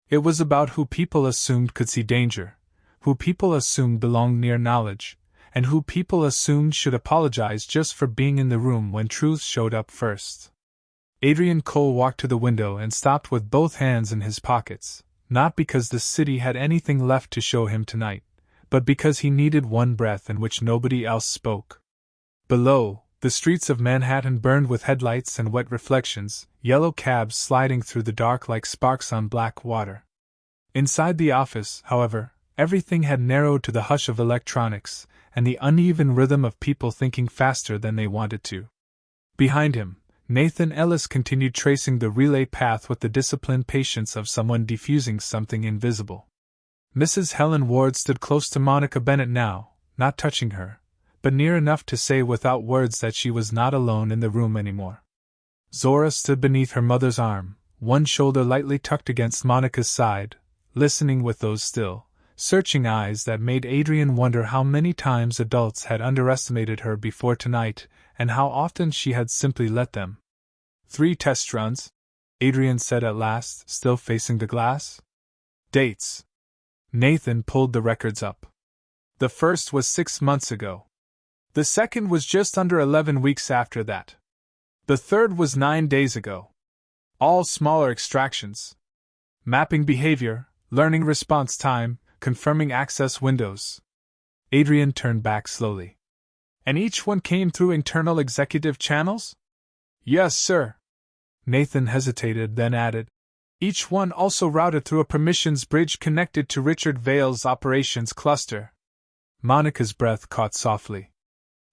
It was about who people assumed could see danger, who people assumed belonged near knowledge, and who people assumed should apologize just for being in the room when truth showed up first. Adrian Cole walked to the window and stopped with both hands in his pockets, not because the city had anything left to show him tonight, but because he needed one breath in which nobody else spoke. Below, the streets of Manhattan burned with headlights and wet reflections, yellow cabs sliding through the dark like sparks on black water. Inside the office, however, everything had narrowed to the hush of electronics and the uneven rhythm of people thinking faster than they wanted to. Behind him, Nathan Ellis continued tracing the relay path with the disciplined patience of someone defusing something invisible. Mrs. Helen Ward stood close to Monica Bennett now, not touching her, but near enough to say without words that she was not alone in the room anymore. Zora stood beneath her mother's arm, one shoulder lightly tucked against Monica's side, listening with those still, searching eyes that made Adrian wonder how many times adults had underestimated her before tonight, and how often she had simply let them. 3 test runs, Adrian said at last, still facing the glass. Dates. Nathan pulled the records up. The first was 6 months ago. The second was just under 11 weeks after that. The third was 9 days ago. All smaller extractions. Mapping behavior, learning response time, confirming access windows. Adrian turned back slowly. And each one came through internal executive channels? Yes, sir. Nathan hesitated, then added, each one also routed through a permissions bridge connected to Richard Vale's operations cluster. Monica's breath caught softly.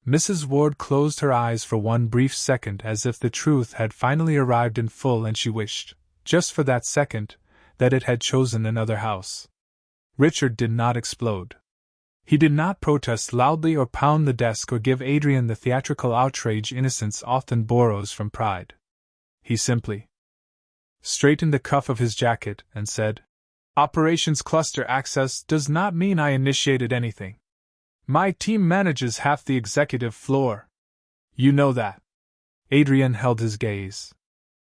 Mrs. Ward closed her eyes for one brief second as if the truth had finally arrived in full, and she wished, just for that second, that it had chosen another house. Richard did not explode. He did not protest loudly or pound the desk or give Adrian the theatrical outrage innocence often borrows from pride. He simply straightened the cuff of his jacket and said, Operations cluster access does not mean I initiated anything. My team manages half the executive floor. You know that. Adrian held his gaze.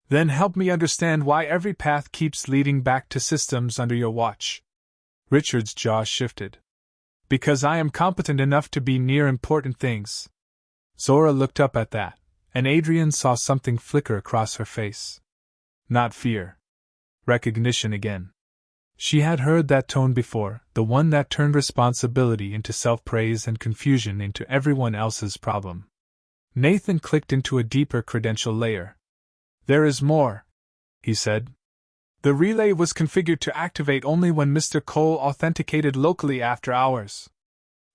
Then help me understand why every path keeps leading back to systems under your watch. Richard's jaw shifted. Because I am competent enough to be near important things. Zora looked up at that, and Adrian saw something flicker across her face. Not fear. Recognition again. She had heard that tone before, the one that turned responsibility into self-praise and confusion into everyone else's problem. Nathan clicked into a deeper credential layer. There is more, he said. The relay was configured to activate only when Mr. Cole authenticated locally after hours.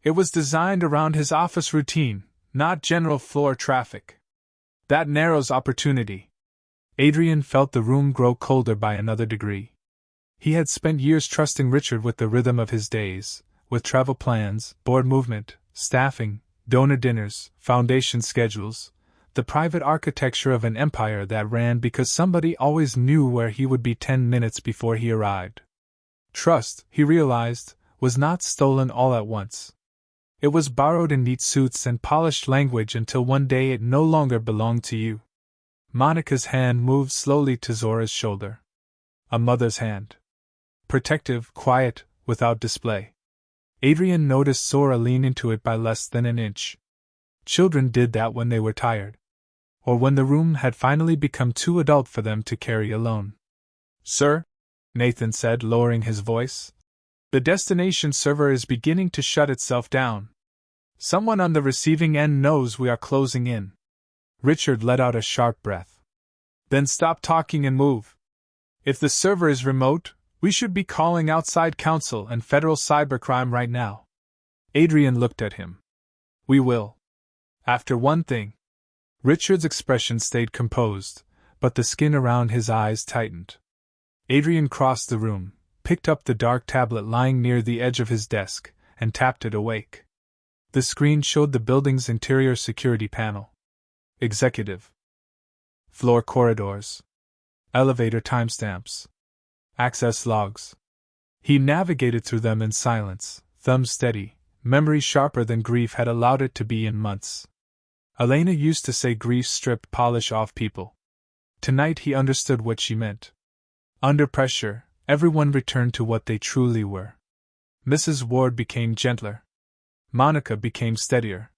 It was designed around his office routine, not general floor traffic. That narrows opportunity. Adrian felt the room grow colder by another degree. He had spent years trusting Richard with the rhythm of his days, with travel plans, board movement, staffing, donor dinners, foundation schedules, the private architecture of an empire that ran because somebody always knew where he would be 10 minutes before he arrived. Trust, he realized, was not stolen all at once. It was borrowed in neat suits and polished language until one day it no longer belonged to you. Monica's hand moved slowly to Zora's shoulder. A mother's hand. Protective, quiet, without display. Adrian noticed Zora lean into it by less than an inch. Children did that when they were tired. Or when the room had finally become too adult for them to carry alone. Sir, Nathan said, lowering his voice, the destination server is beginning to shut itself down. Someone on the receiving end knows we are closing in. Richard let out a sharp breath. Then stop talking and move. If the server is remote, we should be calling outside counsel and federal cybercrime right now. Adrian looked at him. We will. After one thing. Richard's expression stayed composed, but the skin around his eyes tightened. Adrian crossed the room, picked up the dark tablet lying near the edge of his desk, and tapped it awake. The screen showed the building's interior security panel. Executive. Floor corridors. Elevator timestamps. Access logs. He navigated through them in silence, thumb steady, memory sharper than grief had allowed it to be in months. Elena used to say grief stripped polish off people. Tonight he understood what she meant. Under pressure, everyone returned to what they truly were. Mrs. Ward became gentler. Monica became steadier.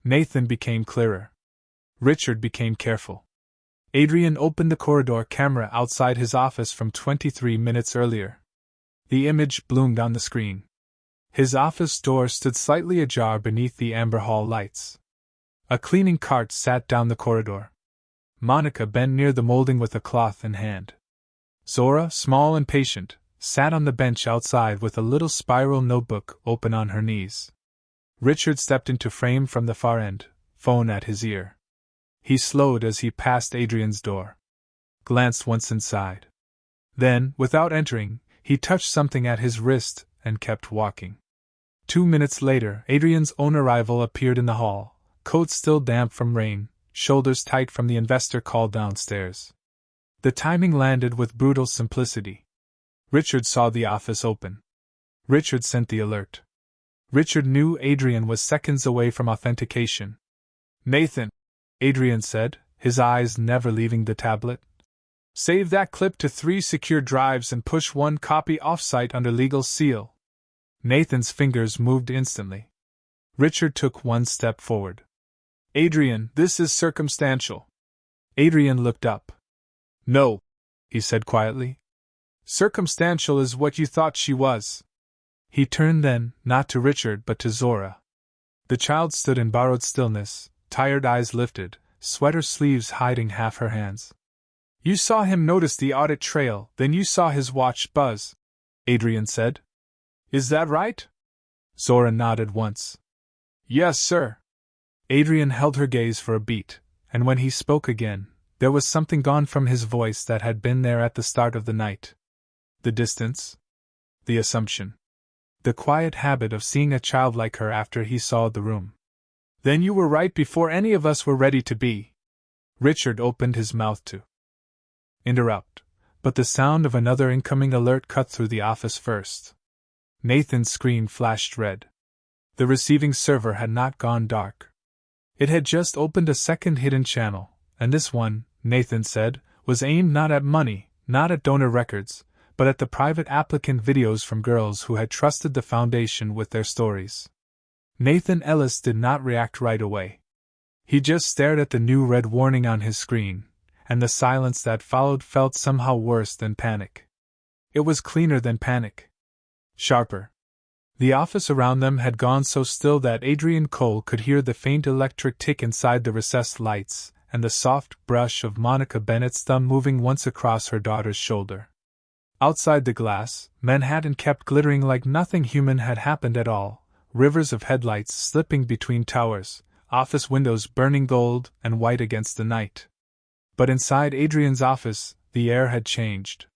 Nathan became clearer. Richard became careful. Adrian opened the corridor camera outside his office from 23 minutes earlier. The image bloomed on the screen. His office door stood slightly ajar beneath the amber hall lights. A cleaning cart sat down the corridor. Monica bent near the molding with a cloth in hand. Zora, small and patient, sat on the bench outside with a little spiral notebook open on her knees. Richard stepped into frame from the far end, phone at his ear. He slowed as he passed Adrian's door. Glanced once inside. Then, without entering, he touched something at his wrist and kept walking. 2 minutes later, Adrian's own arrival appeared in the hall, coat still damp from rain, shoulders tight from the investor call downstairs. The timing landed with brutal simplicity. Richard saw the office open. Richard sent the alert. Richard knew Adrian was seconds away from authentication. "Nathan," Adrian said, his eyes never leaving the tablet. "Save that clip to 3 secure drives and push 1 copy off-site under legal seal." Nathan's fingers moved instantly. Richard took 1 step forward. "Adrian, this is circumstantial." Adrian looked up. "No," he said quietly. "Circumstantial is what you thought she was." He turned then, not to Richard but to Zora. The child stood in borrowed stillness, tired eyes lifted, sweater sleeves hiding half her hands. "You saw him notice the audit trail, then you saw his watch buzz," Adrian said. "Is that right?" Zora nodded once. "Yes, sir." Adrian held her gaze for a beat, and when he spoke again, there was something gone from his voice that had been there at the start of the night. The distance. The assumption. The quiet habit of seeing a child like her after he saw the room. "Then you were right before any of us were ready to be." Richard opened his mouth to interrupt, but the sound of another incoming alert cut through the office first. Nathan's screen flashed red. The receiving server had not gone dark. It had just opened a second hidden channel, and this one, Nathan said, was aimed not at money, not at donor records, but at the private applicant videos from girls who had trusted the foundation with their stories. Nathan Ellis did not react right away. He just stared at the new red warning on his screen, and the silence that followed felt somehow worse than panic. It was cleaner than panic. Sharper. The office around them had gone so still that Adrian Cole could hear the faint electric tick inside the recessed lights, and the soft brush of Monica Bennett's thumb moving once across her daughter's shoulder. Outside the glass, Manhattan kept glittering like nothing human had happened at all, rivers of headlights slipping between towers, office windows burning gold and white against the night. But inside Adrian's office, the air had changed.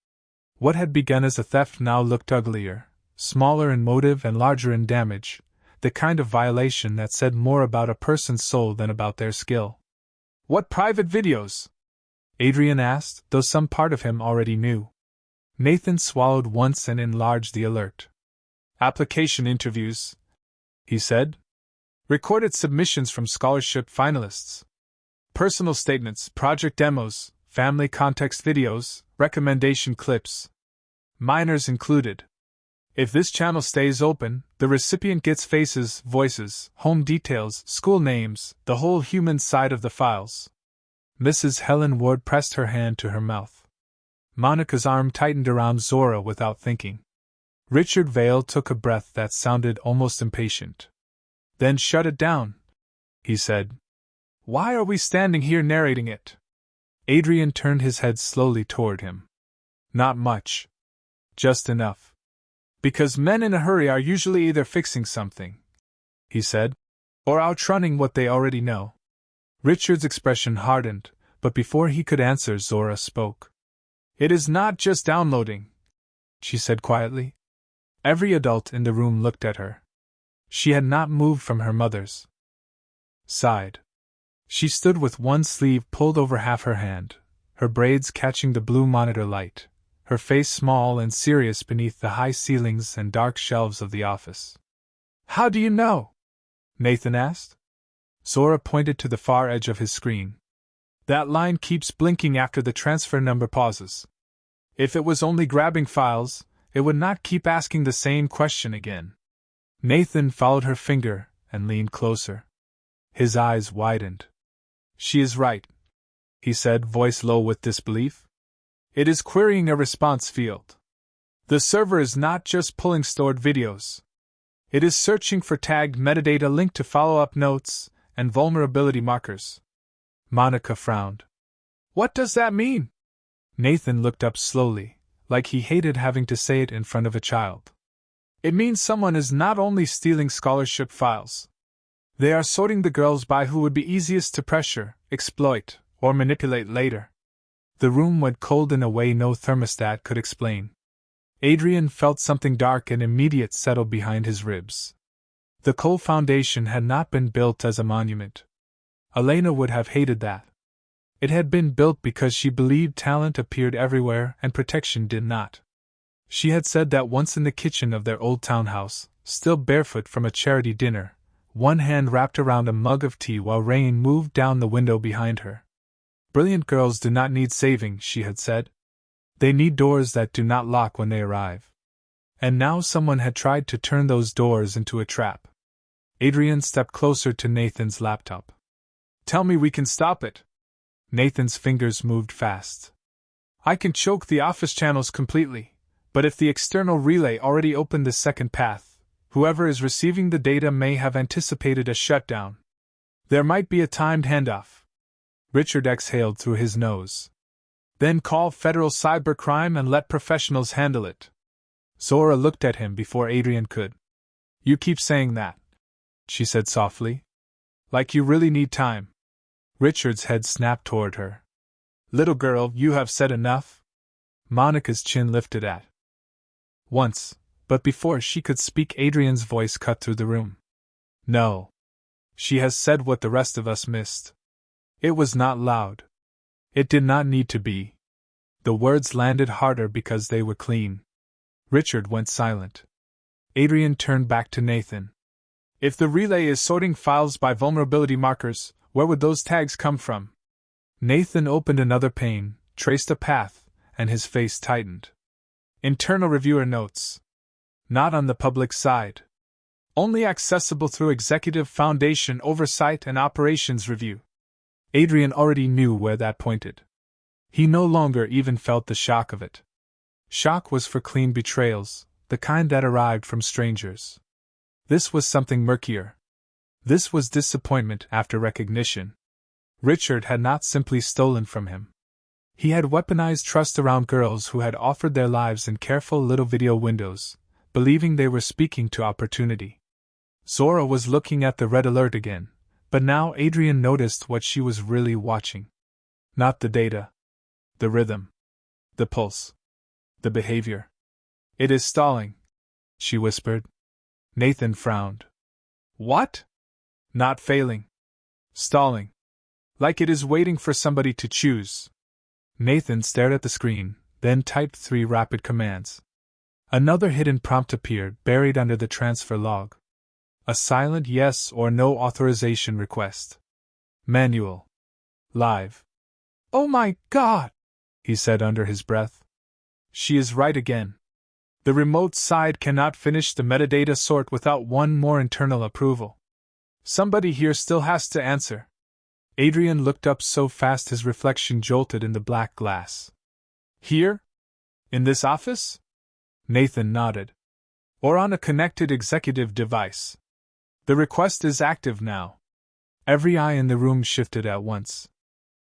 What had begun as a theft now looked uglier, smaller in motive and larger in damage, the kind of violation that said more about a person's soul than about their skill. "What private videos?" Adrian asked, though some part of him already knew. Nathan swallowed once and enlarged the alert. "Application interviews," he said. "Recorded submissions from scholarship finalists. Personal statements, project demos, family context videos, recommendation clips. Minors included. If this channel stays open, the recipient gets faces, voices, home details, school names, the whole human side of the files." Mrs. Helen Ward pressed her hand to her mouth. Monica's arm tightened around Zora without thinking. Richard Vale took a breath that sounded almost impatient. "Then shut it down," he said. "Why are we standing here narrating it?" Adrian turned his head slowly toward him. "Not much. Just enough. Because men in a hurry are usually either fixing something," he said, "or outrunning what they already know." Richard's expression hardened, but before he could answer, Zora spoke. "It is not just downloading," she said quietly. Every adult in the room looked at her. She had not moved from her mother's side. She stood with one sleeve pulled over half her hand, her braids catching the blue monitor light, her face small and serious beneath the high ceilings and dark shelves of the office. "How do you know?" Nathan asked. Zora pointed to the far edge of his screen. "That line keeps blinking after the transfer number pauses. If it was only grabbing files, it would not keep asking the same question again." Nathan followed her finger and leaned closer. His eyes widened. "She is right," he said, voice low with disbelief. "It is querying a response field. The server is not just pulling stored videos. It is searching for tagged metadata linked to follow-up notes and vulnerability markers. Monica frowned. What does that mean? Nathan looked up slowly, like he hated having to say it in front of a child. It means someone is not only stealing scholarship files. They are sorting the girls by who would be easiest to pressure, exploit, or manipulate later. The room went cold in a way no thermostat could explain. Adrian felt something dark and immediate settle behind his ribs. The Cole Foundation had not been built as a monument. Elena would have hated that. It had been built because she believed talent appeared everywhere and protection did not. She had said that once in the kitchen of their old townhouse, still barefoot from a charity dinner, one hand wrapped around a mug of tea while rain moved down the window behind her. Brilliant girls do not need saving, she had said. They need doors that do not lock when they arrive. And now someone had tried to turn those doors into a trap. Adrian stepped closer to Nathan's laptop. Tell me we can stop it. Nathan's fingers moved fast. I can choke the office channels completely, but if the external relay already opened the second path, whoever is receiving the data may have anticipated a shutdown. There might be a timed handoff. Richard exhaled through his nose. Then call federal cybercrime and let professionals handle it. Zora looked at him before Adrian could. You keep saying that, she said softly. Like you really need time. Richard's head snapped toward her. Little girl, you have said enough? Monica's chin lifted at once, but before she could speak, Adrian's voice cut through the room. No. She has said what the rest of us missed. It was not loud. It did not need to be. The words landed harder because they were clean. Richard went silent. Adrian turned back to Nathan. If the relay is sorting files by vulnerability markers, where would those tags come from? Nathan opened another pane, traced a path, and his face tightened. Internal reviewer notes. Not on the public side. Only accessible through Executive Foundation oversight and operations review. Adrian already knew where that pointed. He no longer even felt the shock of it. Shock was for clean betrayals, the kind that arrived from strangers. This was something murkier. This was disappointment after recognition. Richard had not simply stolen from him. He had weaponized trust around girls who had offered their lives in careful little video windows, believing they were speaking to opportunity. Zora was looking at the red alert again, but now Adrian noticed what she was really watching. Not the data. The rhythm. The pulse. The behavior. It is stalling, she whispered. Nathan frowned. What? Not failing. Stalling. Like it is waiting for somebody to choose. Nathan stared at the screen, then typed 3 rapid commands. Another hidden prompt appeared, buried under the transfer log. A silent yes or no authorization request. Manual. Live. Oh my God! He said under his breath. She is right again. The remote side cannot finish the metadata sort without one more internal approval. Somebody here still has to answer. Adrian looked up so fast his reflection jolted in the black glass. Here? In this office? Nathan nodded. Or on a connected executive device. The request is active now. Every eye in the room shifted at once.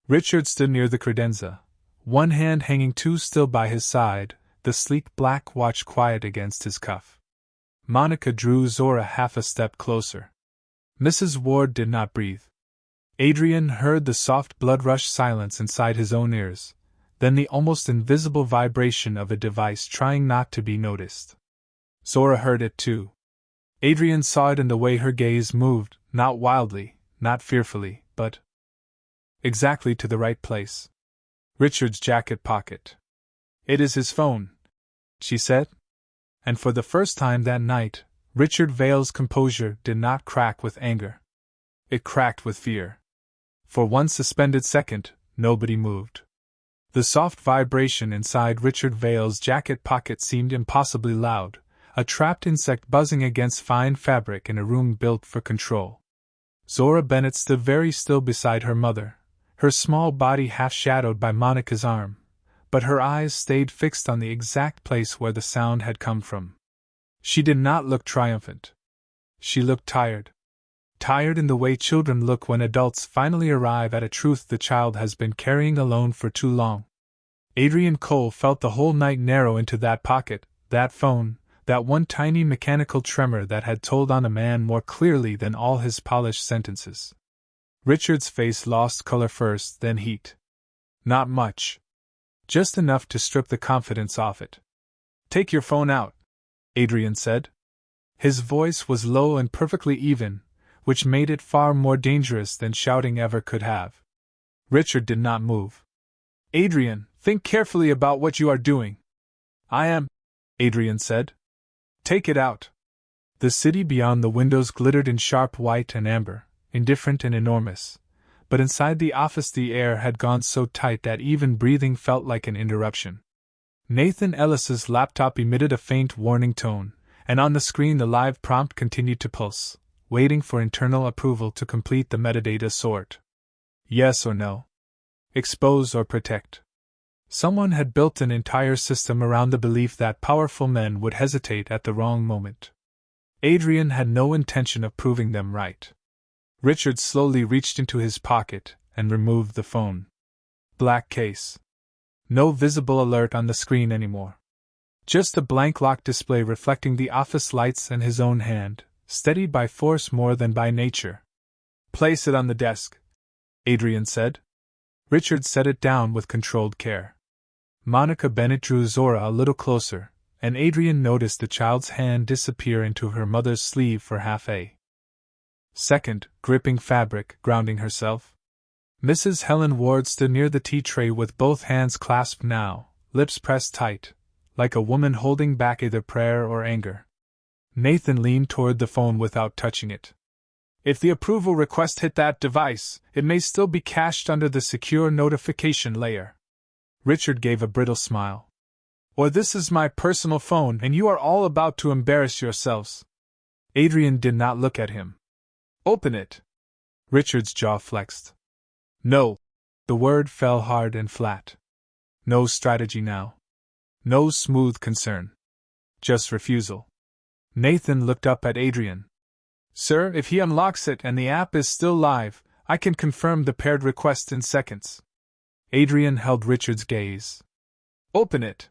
Richard stood near the credenza, one hand hanging too still by his side, the sleek black watch quiet against his cuff. Monica drew Zora half a step closer. Mrs. Ward did not breathe. Adrian heard the soft blood-rush silence inside his own ears, then the almost invisible vibration of a device trying not to be noticed. Zora heard it too. Adrian saw it in the way her gaze moved, not wildly, not fearfully, but exactly to the right place. Richard's jacket pocket. It is his phone, she said. And for the first time that night, Richard Vale's composure did not crack with anger. It cracked with fear. For one suspended second, nobody moved. The soft vibration inside Richard Vale's jacket pocket seemed impossibly loud, a trapped insect buzzing against fine fabric in a room built for control. Zora Bennett stood very still beside her mother, her small body half shadowed by Monica's arm, but her eyes stayed fixed on the exact place where the sound had come from. She did not look triumphant. She looked tired. Tired in the way children look when adults finally arrive at a truth the child has been carrying alone for too long. Adrian Cole felt the whole night narrow into that pocket, that phone, that one tiny mechanical tremor that had told on a man more clearly than all his polished sentences. Richard's face lost color first, then heat. Not much. Just enough to strip the confidence off it. "Take your phone out," Adrian said. His voice was low and perfectly even, which made it far more dangerous than shouting ever could have. Richard did not move. "Adrian, think carefully about what you are doing." "I am," Adrian said. "Take it out." The city beyond the windows glittered in sharp white and amber, indifferent and enormous, but inside the office the air had gone so tight that even breathing felt like an interruption. Nathan Ellis's laptop emitted a faint warning tone, and on the screen the live prompt continued to pulse, waiting for internal approval to complete the metadata sort. Yes or no? Expose or protect? Someone had built an entire system around the belief that powerful men would hesitate at the wrong moment. Adrian had no intention of proving them right. Richard slowly reached into his pocket and removed the phone. Black case. No visible alert on the screen anymore. Just a blank lock display reflecting the office lights and his own hand, steadied by force more than by nature. "Place it on the desk," Adrian said. Richard set it down with controlled care. Monica Bennett drew Zora a little closer, and Adrian noticed the child's hand disappear into her mother's sleeve for half a second, gripping fabric, grounding herself. Mrs. Helen Ward stood near the tea tray with both hands clasped now, lips pressed tight, like a woman holding back either prayer or anger. Nathan leaned toward the phone without touching it. "If the approval request hit that device, it may still be cached under the secure notification layer." Richard gave a brittle smile. "Or this is my personal phone and you are all about to embarrass yourselves." Adrian did not look at him. "Open it." Richard's jaw flexed. "No." The word fell hard and flat. No strategy now. No smooth concern. Just refusal. Nathan looked up at Adrian. "Sir, if he unlocks it and the app is still live, I can confirm the paired request in seconds." Adrian held Richard's gaze. "Open it."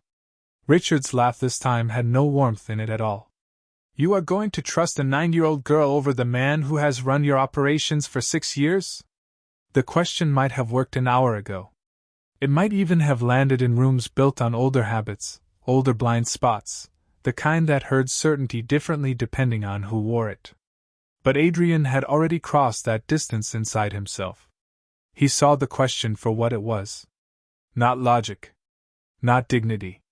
Richard's laugh this time had no warmth in it at all. "You are going to trust a 9-year-old girl over the man who has run your operations for 6 years? The question might have worked an hour ago. It might even have landed in rooms built on older habits, older blind spots, the kind that heard certainty differently depending on who wore it. But Adrian had already crossed that distance inside himself. He saw the question for what it was. Not logic. Not dignity.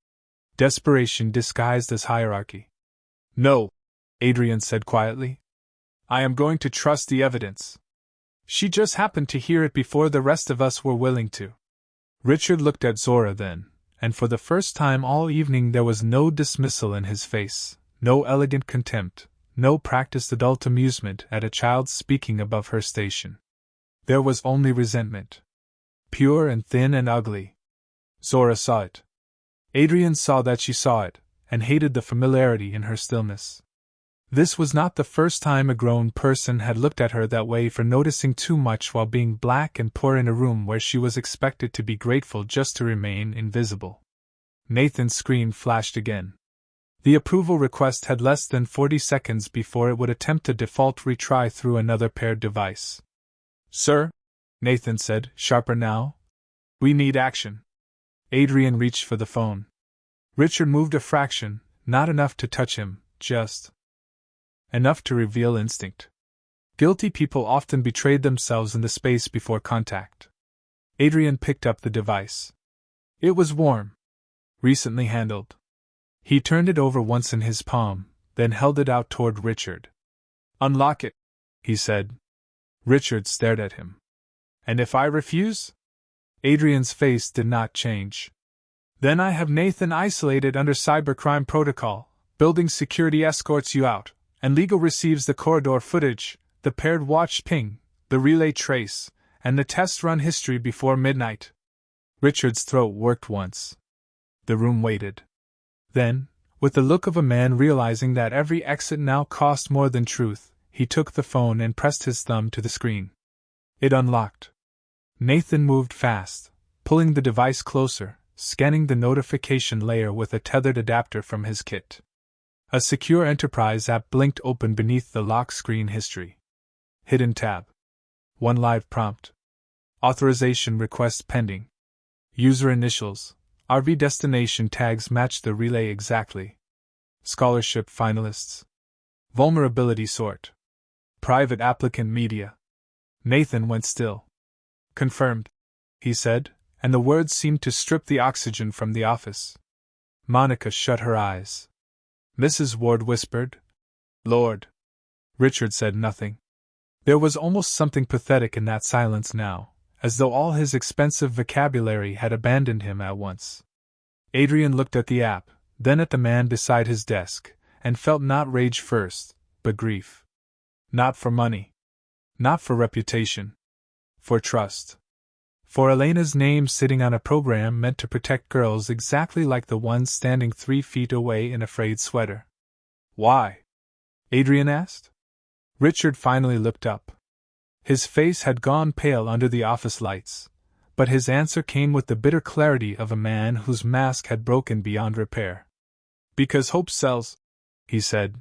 Desperation disguised as hierarchy. "No," Adrian said quietly. "I am going to trust the evidence. She just happened to hear it before the rest of us were willing to." Richard looked at Zora then, and for the first time all evening there was no dismissal in his face, no elegant contempt, no practiced adult amusement at a child speaking above her station. There was only resentment. Pure and thin and ugly. Zora saw it. Adrian saw that she saw it, and hated the familiarity in her stillness. This was not the first time a grown person had looked at her that way for noticing too much while being black and poor in a room where she was expected to be grateful just to remain invisible. Nathan's screen flashed again. The approval request had less than 40 seconds before it would attempt a default retry through another paired device. "Sir," Nathan said, sharper now, "we need action." Adrian reached for the phone. Richard moved a fraction, not enough to touch him, just enough to reveal instinct. Guilty people often betrayed themselves in the space before contact. Adrian picked up the device. It was warm. Recently handled. He turned it over once in his palm, then held it out toward Richard. "Unlock it," he said. Richard stared at him. "And if I refuse?" Adrian's face did not change. "Then I have Nathan isolated under cybercrime protocol, building security escorts you out, and legal receives the corridor footage, the paired watch ping, the relay trace, and the test run history before midnight." Richard's throat worked once. The room waited. Then, With the look of a man realizing that every exit now cost more than truth, he took the phone and pressed his thumb to the screen. It unlocked. Nathan moved fast, pulling the device closer, scanning the notification layer with a tethered adapter from his kit. A secure enterprise app blinked open beneath the lock screen history. Hidden tab. One live prompt. Authorization request pending. User initials. RV destination tags match the relay exactly. Scholarship finalists. Vulnerability sort. Private applicant media. Nathan went still. Confirmed, he said, and the words seemed to strip the oxygen from the office. Monica shut her eyes. Mrs. Ward whispered. Lord. Richard said nothing. There was almost something pathetic in that silence now, as though all his expensive vocabulary had abandoned him at once. Adrian looked at the app, then at the man beside his desk, and felt not rage first, but grief. Not for money. Not for reputation. For trust. For Elena's name sitting on a program meant to protect girls exactly like the one standing 3 feet away in a frayed sweater. Why? Adrian asked. Richard finally looked up. His face had gone pale under the office lights, but his answer came with the bitter clarity of a man whose mask had broken beyond repair. Because hope sells, he said.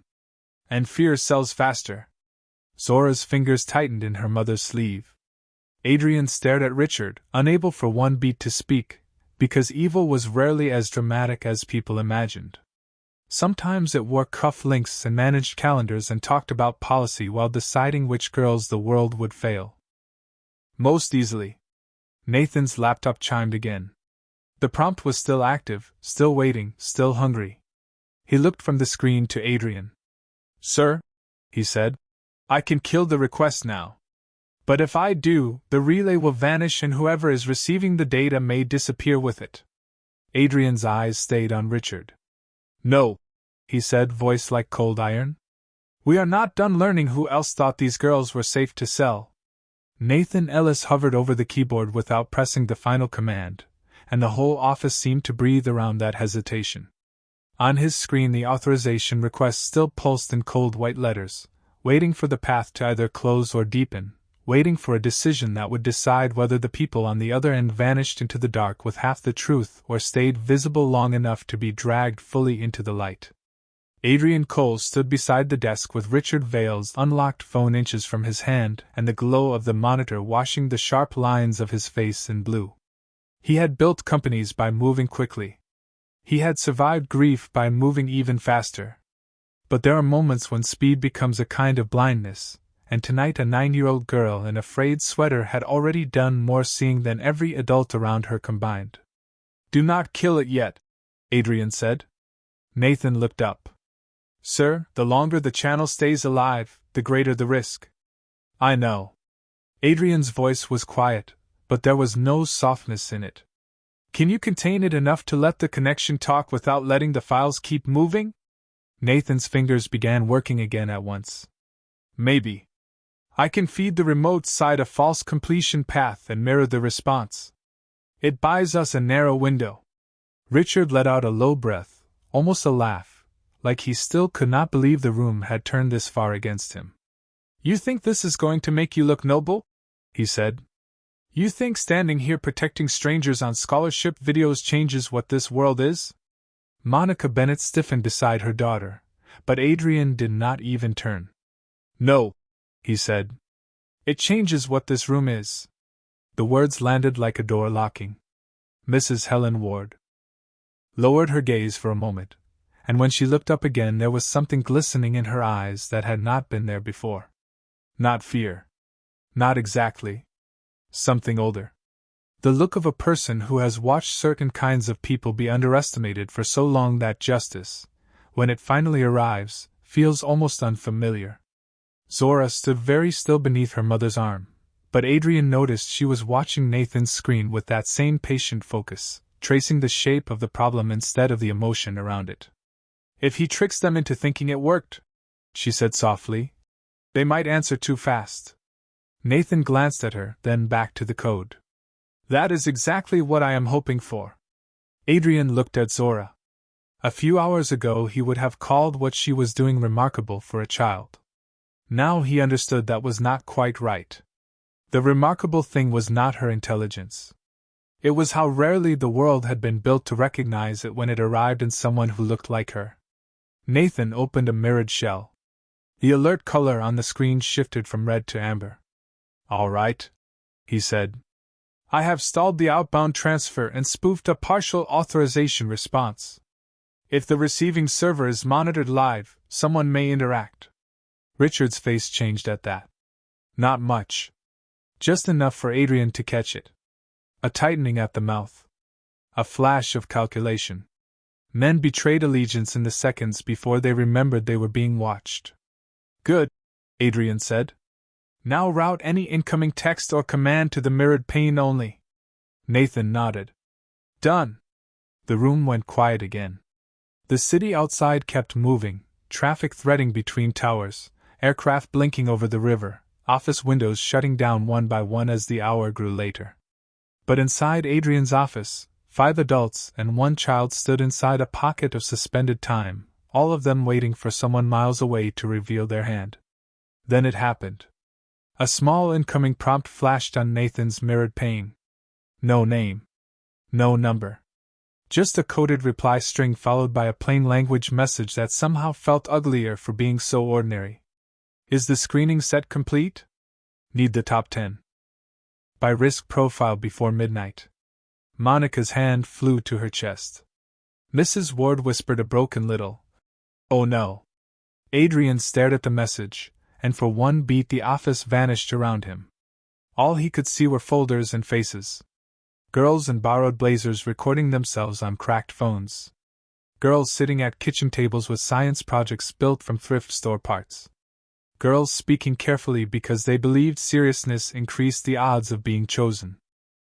And fear sells faster. Zora's fingers tightened in her mother's sleeve. Adrian stared at Richard, unable for one beat to speak, because evil was rarely as dramatic as people imagined. Sometimes it wore cuff links and managed calendars and talked about policy while deciding which girls the world would fail. Most easily. Nathan's laptop chimed again. The prompt was still active, still waiting, still hungry. He looked from the screen to Adrian. Sir, he said, I can kill the request now. But if I do, the relay will vanish and whoever is receiving the data may disappear with it. Adrian's eyes stayed on Richard. No, he said, voice like cold iron. We are not done learning who else thought these girls were safe to sell. Nathan Ellis hovered over the keyboard without pressing the final command, and the whole office seemed to breathe around that hesitation. On his screen the authorization request still pulsed in cold white letters, waiting for the path to either close or deepen, waiting for a decision that would decide whether the people on the other end vanished into the dark with half the truth or stayed visible long enough to be dragged fully into the light. Adrian Cole stood beside the desk with Richard Vale's unlocked phone inches from his hand and the glow of the monitor washing the sharp lines of his face in blue. He had built companies by moving quickly. He had survived grief by moving even faster. But there are moments when speed becomes a kind of blindness, and tonight a 9-year-old girl in a frayed sweater had already done more seeing than every adult around her combined. Do not kill it yet, Adrian said. Nathan looked up. Sir, the longer the channel stays alive, the greater the risk. I know. Adrian's voice was quiet, but there was no softness in it. Can you contain it enough to let the connection talk without letting the files keep moving? Nathan's fingers began working again at once. Maybe. I can feed the remote side a false completion path and mirror the response. It buys us a narrow window. Richard let out a low breath, almost a laugh, like he still could not believe the room had turned this far against him. You think this is going to make you look noble? He said. You think standing here protecting strangers on scholarship videos changes what this world is? Monica Bennett stiffened beside her daughter, but Adrian did not even turn. No, he said. It changes what this room is. The words landed like a door locking. Mrs. Helen Ward lowered her gaze for a moment, and when she looked up again there was something glistening in her eyes that had not been there before. Not fear. Not exactly. Something older. The look of a person who has watched certain kinds of people be underestimated for so long that justice, when it finally arrives, feels almost unfamiliar. Zora stood very still beneath her mother's arm, but Adrian noticed she was watching Nathan's screen with that same patient focus, tracing the shape of the problem instead of the emotion around it. If he tricks them into thinking it worked, she said softly, they might answer too fast. Nathan glanced at her, then back to the code. That is exactly what I am hoping for. Adrian looked at Zora. A few hours ago he would have called what she was doing remarkable for a child. Now he understood that was not quite right. The remarkable thing was not her intelligence. It was how rarely the world had been built to recognize it when it arrived in someone who looked like her. Nathan opened a mirrored shell. The alert color on the screen shifted from red to amber. "All right," he said. "I have stalled the outbound transfer and spoofed a partial authorization response. If the receiving server is monitored live, someone may interact." Richard's face changed at that. Not much. Just enough for Adrian to catch it. A tightening at the mouth. A flash of calculation. Men betrayed allegiance in the seconds before they remembered they were being watched. "Good," Adrian said. "Now route any incoming text or command to the mirrored pane only." Nathan nodded. "Done." The room went quiet again. The city outside kept moving, traffic threading between towers, aircraft blinking over the river, office windows shutting down one by one as the hour grew later. But inside Adrian's office, 5 adults and 1 child stood inside a pocket of suspended time, all of them waiting for someone miles away to reveal their hand. Then it happened. A small incoming prompt flashed on Nathan's mirrored pane. No name. No number. Just a coded reply string followed by a plain language message that somehow felt uglier for being so ordinary. "Is the screening set complete? Need the top 10. By risk profile before midnight." Monica's hand flew to her chest. Mrs. Ward whispered a broken little, "Oh no." Adrian stared at the message, and for one beat the office vanished around him. All he could see were folders and faces. Girls in borrowed blazers recording themselves on cracked phones. Girls sitting at kitchen tables with science projects built from thrift store parts. Girls speaking carefully because they believed seriousness increased the odds of being chosen.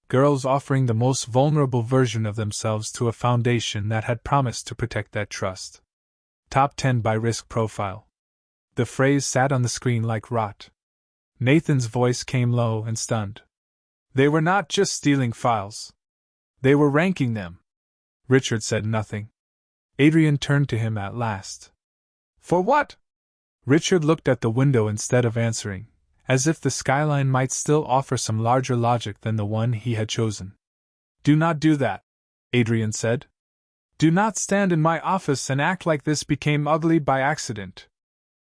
Girls offering the most vulnerable version of themselves to a foundation that had promised to protect that trust. Top 10 by risk profile. The phrase sat on the screen like rot. Nathan's voice came low and stunned. They were not just stealing files. They were ranking them. Richard said nothing. Adrian turned to him at last. "For what?" Richard looked at the window instead of answering, as if the skyline might still offer some larger logic than the one he had chosen. "Do not do that," Adrian said. "Do not stand in my office and act like this became ugly by accident."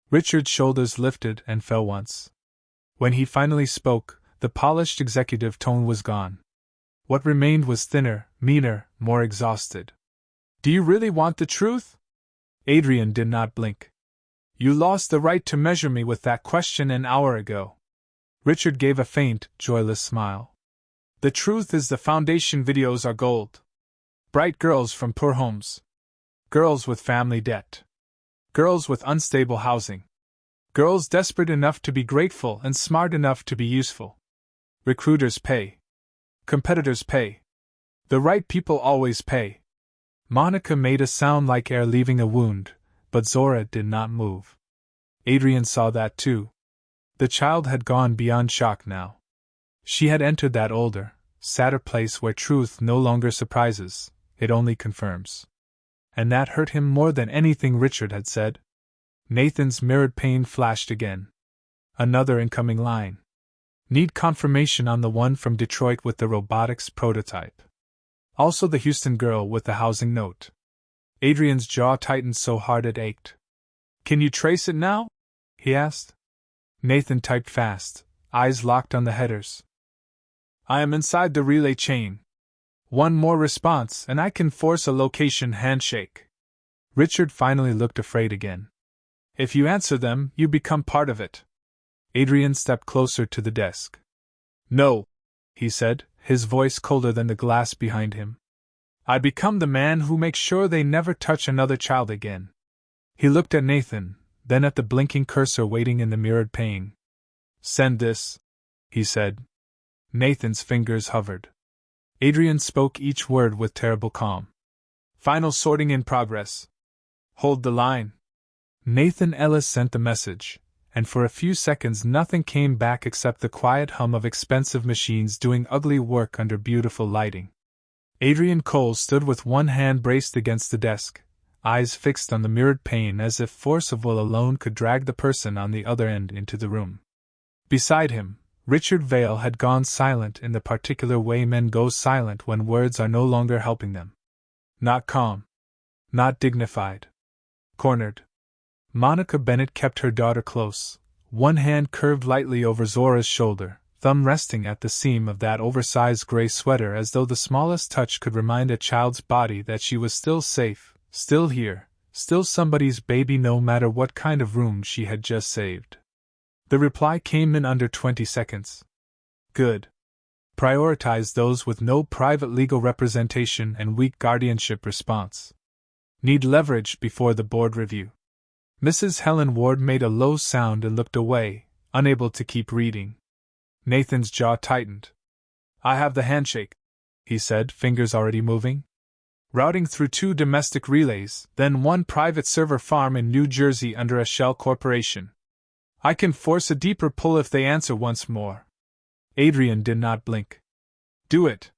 Richard's shoulders lifted and fell once. When he finally spoke, the polished executive tone was gone. What remained was thinner, meaner, more exhausted. "Do you really want the truth?" Adrian did not blink. "You lost the right to measure me with that question an hour ago." Richard gave a faint, joyless smile. "The truth is the foundation videos are gold. Bright girls from poor homes. Girls with family debt. Girls with unstable housing. Girls desperate enough to be grateful and smart enough to be useful. Recruiters pay. Competitors pay. The right people always pay." Monica made a sound like air leaving a wound, but Zora did not move. Adrian saw that too. The child had gone beyond shock now. She had entered that older, sadder place where truth no longer surprises, it only confirms. And that hurt him more than anything Richard had said. Nathan's mirrored pane flashed again. Another incoming line. Need confirmation on the one from Detroit with the robotics prototype. Also the Houston girl with the housing note. Adrian's jaw tightened so hard it ached. "Can you trace it now?" he asked. Nathan typed fast, eyes locked on the headers. "I am inside the relay chain. One more response and I can force a location handshake." Richard finally looked afraid again. "If you answer them, you become part of it." Adrian stepped closer to the desk. "No," he said, his voice colder than the glass behind him. "I become the man who makes sure they never touch another child again." He looked at Nathan, then at the blinking cursor waiting in the mirrored pane. "Send this," he said. Nathan's fingers hovered. Adrian spoke each word with terrible calm. "Final sorting in progress. Hold the line." Nathan Ellis sent the message, and for a few seconds nothing came back except the quiet hum of expensive machines doing ugly work under beautiful lighting. Adrian Cole stood with one hand braced against the desk, eyes fixed on the mirrored pane as if force of will alone could drag the person on the other end into the room. Beside him, Richard Vale had gone silent in the particular way men go silent when words are no longer helping them. Not calm. Not dignified. Cornered. Monica Bennett kept her daughter close, one hand curved lightly over Zora's shoulder, thumb resting at the seam of that oversized gray sweater as though the smallest touch could remind a child's body that she was still safe, still here, still somebody's baby no matter what kind of room she had just saved. The reply came in under 20 seconds. Good. Prioritize those with no private legal representation and weak guardianship response. Need leverage before the board review. Mrs. Helen Ward made a low sound and looked away, unable to keep reading. Nathan's jaw tightened. I have the handshake, he said, fingers already moving. Routing through 2 domestic relays, then 1 private server farm in New Jersey under a shell corporation. I can force a deeper pull if they answer once more. Adrian did not blink. Do it.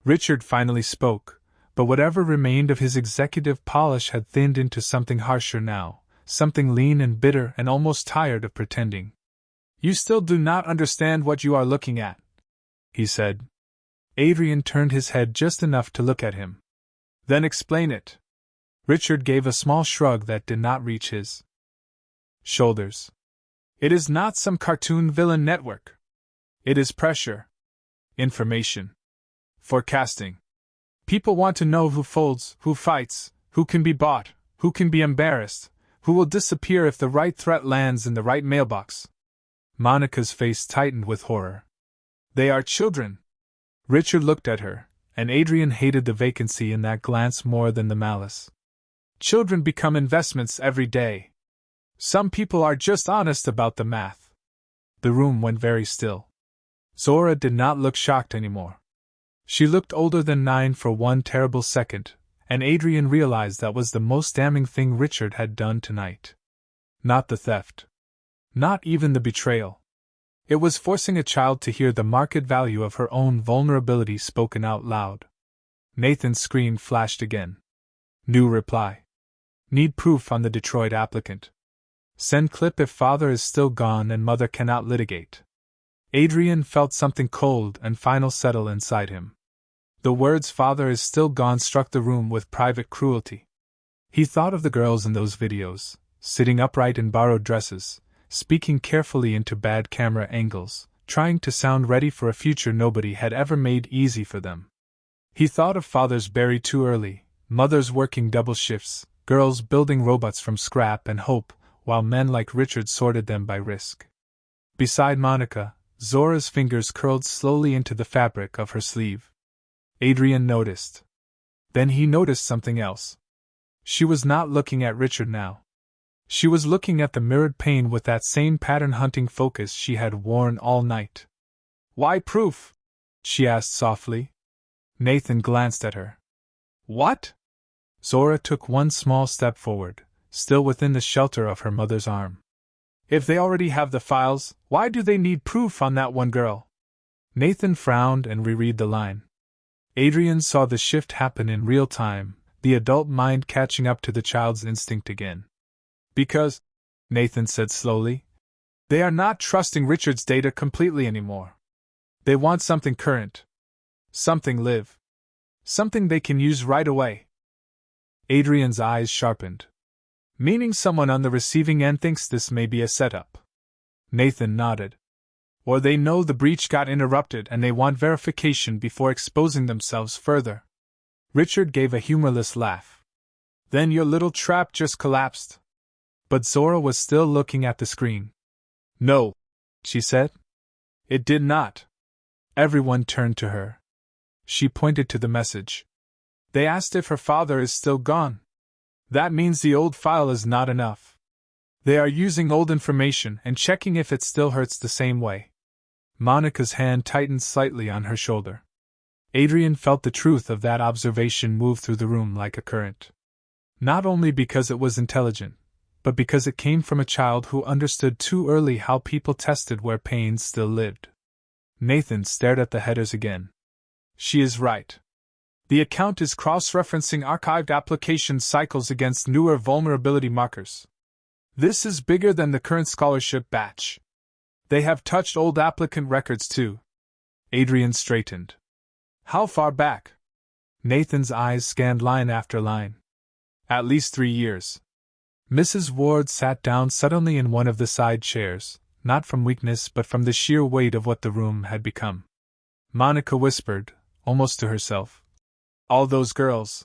Richard finally spoke, but whatever remained of his executive polish had thinned into something harsher now, something lean and bitter and almost tired of pretending. You still do not understand what you are looking at, he said. Adrian turned his head just enough to look at him. Then explain it. Richard gave a small shrug that did not reach his shoulders. It is not some cartoon villain network. It is pressure. Information. Forecasting. People want to know who folds, who fights, who can be bought, who can be embarrassed, who will disappear if the right threat lands in the right mailbox. Monica's face tightened with horror. They are children. Richard looked at her, and Adrian hated the vacancy in that glance more than the malice. Children become investments every day. Some people are just honest about the math. The room went very still. Zora did not look shocked anymore. She looked older than 9 for one terrible second, and Adrian realized that was the most damning thing Richard had done tonight. Not the theft. Not even the betrayal. It was forcing a child to hear the market value of her own vulnerability spoken out loud. Nathan's screen flashed again. New reply. Need proof on the Detroit applicant. Send clip if father is still gone and mother cannot litigate. Adrian felt something cold and final settle inside him. The words father is still gone struck the room with private cruelty. He thought of the girls in those videos, sitting upright in borrowed dresses, speaking carefully into bad camera angles, trying to sound ready for a future nobody had ever made easy for them. He thought of fathers buried too early, mothers working double shifts, girls building robots from scrap and hope, while men like Richard sorted them by risk. Beside Monica, Zora's fingers curled slowly into the fabric of her sleeve. Adrian noticed. Then he noticed something else. She was not looking at Richard now. She was looking at the mirrored pane with that same pattern-hunting focus she had worn all night. Why proof? She asked softly. Nathan glanced at her. What? Zora took one small step forward, still within the shelter of her mother's arm. If they already have the files, why do they need proof on that one girl? Nathan frowned and reread the line. Adrian saw the shift happen in real time, the adult mind catching up to the child's instinct again. Because, Nathan said slowly, they are not trusting Richard's data completely anymore. They want something current. Something live. Something they can use right away. Adrian's eyes sharpened. Meaning someone on the receiving end thinks this may be a setup. Nathan nodded. Or they know the breach got interrupted and they want verification before exposing themselves further. Richard gave a humorless laugh. Then your little trap just collapsed. But Zora was still looking at the screen. No, she said. It did not. Everyone turned to her. She pointed to the message. They asked if her father is still gone. That means the old file is not enough. They are using old information and checking if it still hurts the same way. Monica's hand tightened slightly on her shoulder. Adrian felt the truth of that observation move through the room like a current. Not only because it was intelligent, but because it came from a child who understood too early how people tested where pain still lived. Nathan stared at the headers again. She is right. The account is cross-referencing archived application cycles against newer vulnerability markers. This is bigger than the current scholarship batch. They have touched old applicant records too. Adrian straightened. How far back? Nathan's eyes scanned line after line. At least 3 years. Mrs. Ward sat down suddenly in one of the side chairs, not from weakness but from the sheer weight of what the room had become. Monica whispered, almost to herself. All those girls.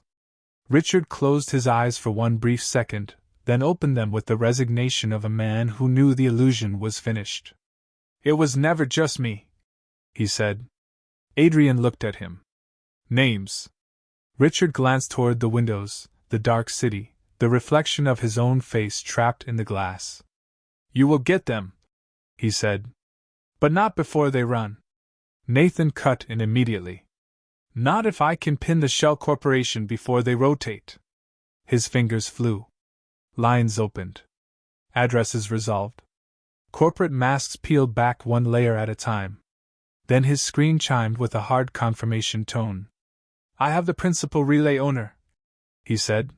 Richard closed his eyes for one brief second, then opened them with the resignation of a man who knew the illusion was finished. It was never just me, he said. Adrian looked at him. Names. Richard glanced toward the windows, the dark city, the reflection of his own face trapped in the glass. You will get them, he said. But not before they run. Nathan cut in immediately. Not if I can pin the Shell Corporation before they rotate. His fingers flew. Lines opened. Addresses resolved. Corporate masks peeled back one layer at a time. Then his screen chimed with a hard confirmation tone. I have the principal relay owner, he said.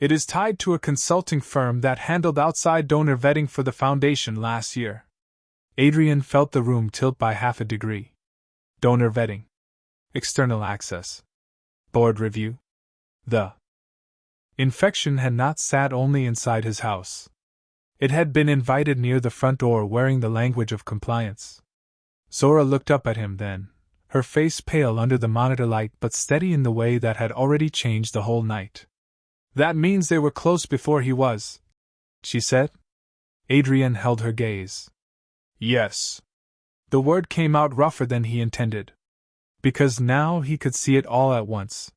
It is tied to a consulting firm that handled outside donor vetting for the foundation last year. Adrian felt the room tilt by half a degree. Donor vetting. External access. Board review. The infection had not sat only inside his house. It had been invited near the front door wearing the language of compliance. Zora looked up at him then, her face pale under the monitor light but steady in the way that had already changed the whole night. That means they were close before he was, she said. Adrian held her gaze. Yes. The word came out rougher than he intended. Because now he could see it all at once.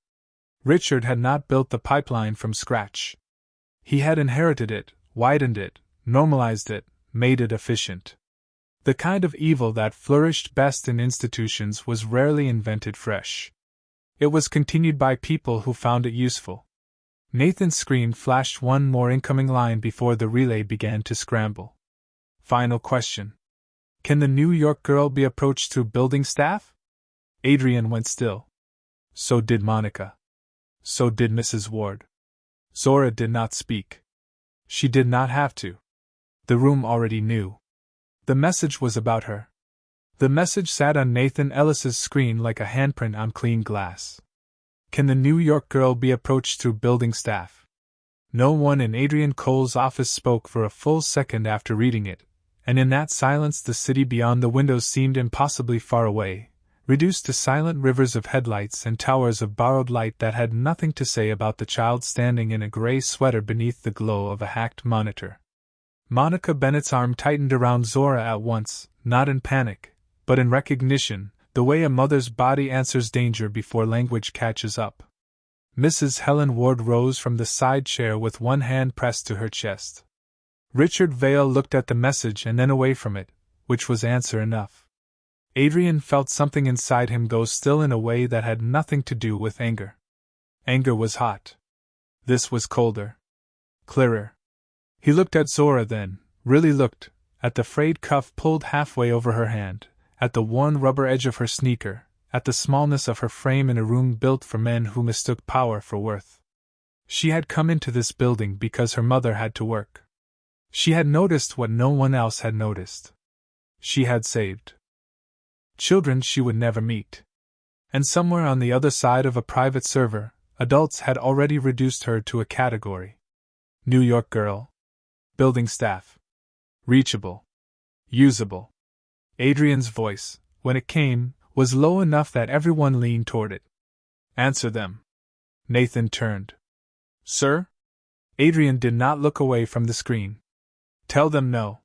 Richard had not built the pipeline from scratch. He had inherited it, widened it, normalized it, made it efficient. The kind of evil that flourished best in institutions was rarely invented fresh. It was continued by people who found it useful. Nathan's screen flashed one more incoming line before the relay began to scramble. Final question. Can the New York girl be approached through building staff? Adrian went still. So did Monica. So did Mrs. Ward. Zora did not speak. She did not have to. The room already knew. The message was about her. The message sat on Nathan Ellis's screen like a handprint on clean glass. Can the New York girl be approached through building staff? No one in Adrian Cole's office spoke for a full second after reading it, and in that silence the city beyond the windows seemed impossibly far away, reduced to silent rivers of headlights and towers of borrowed light that had nothing to say about the child standing in a gray sweater beneath the glow of a hacked monitor. Monica Bennett's arm tightened around Zora at once, not in panic, but in recognition, the way a mother's body answers danger before language catches up. Mrs. Helen Ward rose from the side chair with one hand pressed to her chest. Richard Vale looked at the message and then away from it, which was answer enough. Adrian felt something inside him go still in a way that had nothing to do with anger. Anger was hot. This was colder. Clearer. He looked at Zora then, really looked, at the frayed cuff pulled halfway over her hand, at the worn rubber edge of her sneaker, at the smallness of her frame in a room built for men who mistook power for worth. She had come into this building because her mother had to work. She had noticed what no one else had noticed. She had saved children she would never meet. And somewhere on the other side of a private server, adults had already reduced her to a category. New York girl. Building staff. Reachable. Usable. Adrian's voice, when it came, was low enough that everyone leaned toward it. Answer them. Nathan turned. Sir? Adrian did not look away from the screen. Tell them no.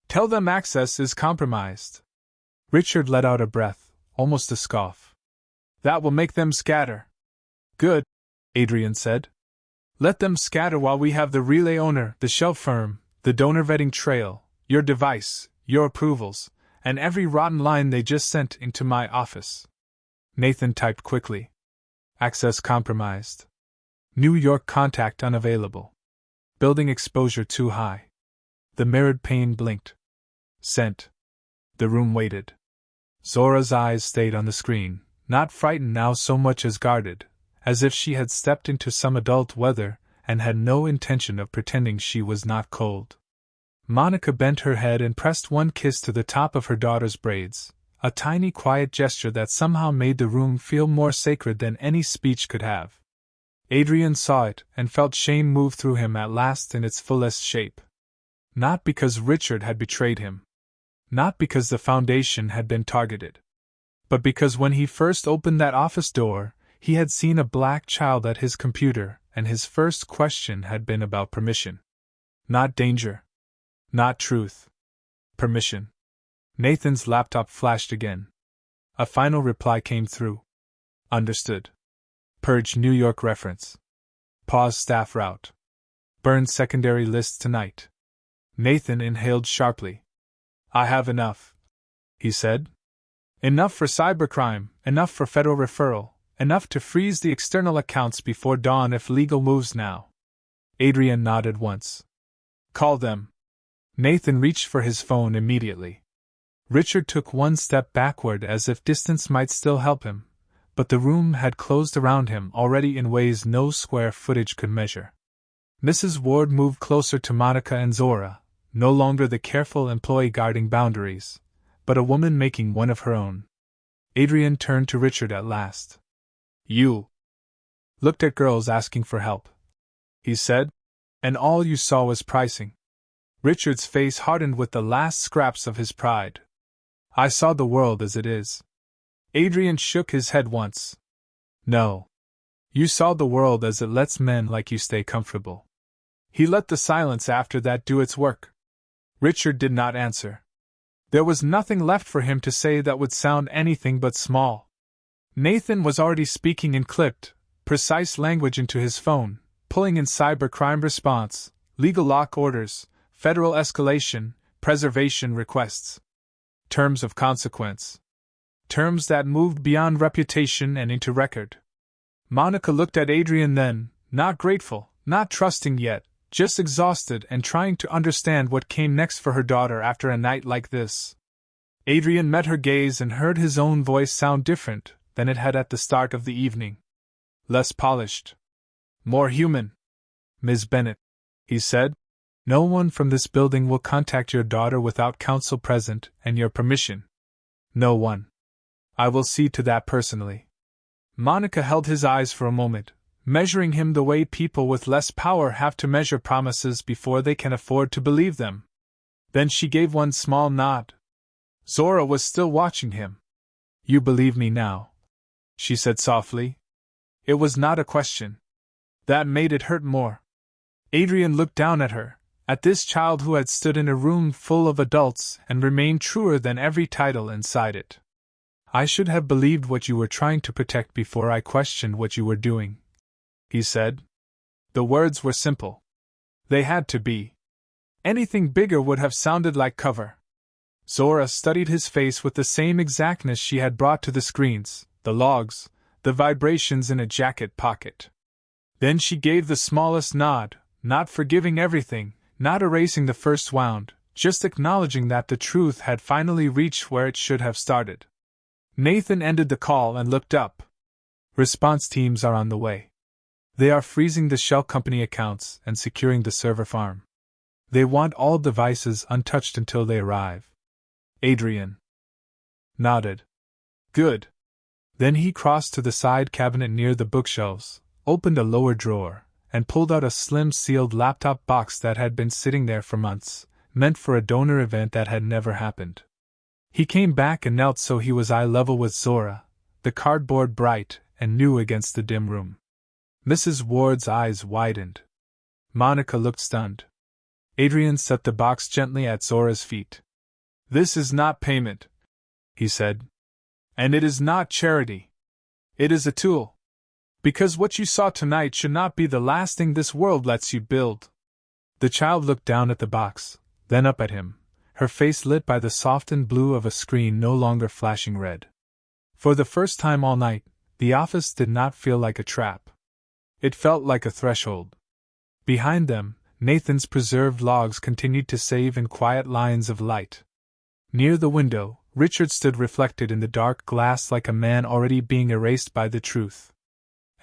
Tell them access is compromised. Richard let out a breath, almost a scoff. That will make them scatter. Good, Adrian said. Let them scatter while we have the relay owner, the shell firm, the donor vetting trail, your device, your approvals, and every rotten line they just sent into my office. Nathan typed quickly. Access compromised. New York contact unavailable. Building exposure too high. The mirrored pane blinked. Sent. The room waited. Zora's eyes stayed on the screen, not frightened now so much as guarded, as if she had stepped into some adult weather and had no intention of pretending she was not cold. Monica bent her head and pressed one kiss to the top of her daughter's braids, a tiny quiet gesture that somehow made the room feel more sacred than any speech could have. Adrian saw it and felt shame move through him at last in its fullest shape. Not because Richard had betrayed him. Not because the foundation had been targeted. But because when he first opened that office door, he had seen a black child at his computer, and his first question had been about permission. Not danger. Not truth. Permission. Nathan's laptop flashed again. A final reply came through. Understood. Purge New York reference. Pause staff route. Burn secondary lists tonight. Nathan inhaled sharply. I have enough, he said. Enough for cybercrime, enough for federal referral, enough to freeze the external accounts before dawn if legal moves now. Adrian nodded once. Call them. Nathan reached for his phone immediately. Richard took one step backward as if distance might still help him, but the room had closed around him already in ways no square footage could measure. Mrs. Ward moved closer to Monica and Zora, no longer the careful employee guarding boundaries, but a woman making one of her own. Adrian turned to Richard at last. You looked at girls asking for help, he said, and all you saw was pricing. Richard's face hardened with the last scraps of his pride. I saw the world as it is. Adrian shook his head once. No. You saw the world as it lets men like you stay comfortable. He let the silence after that do its work. Richard did not answer. There was nothing left for him to say that would sound anything but small. Nathan was already speaking in clipped, precise language into his phone, pulling in cybercrime response, legal lock orders, federal escalation, preservation requests. Terms of consequence. Terms that moved beyond reputation and into record. Monica looked at Adrian then, not grateful, not trusting yet, just exhausted and trying to understand what came next for her daughter after a night like this. Adrian met her gaze and heard his own voice sound different than it had at the start of the evening. Less polished. More human. Ms. Bennett, he said, no one from this building will contact your daughter without counsel present and your permission. No one. I will see to that personally. Monica held his eyes for a moment, measuring him the way people with less power have to measure promises before they can afford to believe them. Then she gave one small nod. Zora was still watching him. You believe me now, she said softly. It was not a question. That made it hurt more. Adrian looked down at her, at this child who had stood in a room full of adults and remained truer than every title inside it. I should have believed what you were trying to protect before I questioned what you were doing, he said. The words were simple. They had to be. Anything bigger would have sounded like cover. Zora studied his face with the same exactness she had brought to the screens, the logs, the vibrations in a jacket pocket. Then she gave the smallest nod, not forgiving everything, not erasing the first wound, just acknowledging that the truth had finally reached where it should have started. Nathan ended the call and looked up. Response teams are on the way. They are freezing the shell company accounts and securing the server farm. They want all devices untouched until they arrive. Adrian nodded. Good. Then he crossed to the side cabinet near the bookshelves, opened a lower drawer, and pulled out a slim sealed laptop box that had been sitting there for months, meant for a donor event that had never happened. He came back and knelt so he was eye level with Zora, the cardboard bright and new against the dim room. Mrs. Ward's eyes widened. Monica looked stunned. Adrian set the box gently at Zora's feet. This is not payment, he said. And it is not charity. It is a tool. Because what you saw tonight should not be the last thing this world lets you build. The child looked down at the box, then up at him, her face lit by the softened blue of a screen no longer flashing red. For the first time all night, the office did not feel like a trap. It felt like a threshold. Behind them, Nathan's preserved logs continued to save in quiet lines of light. Near the window, Richard stood reflected in the dark glass like a man already being erased by the truth.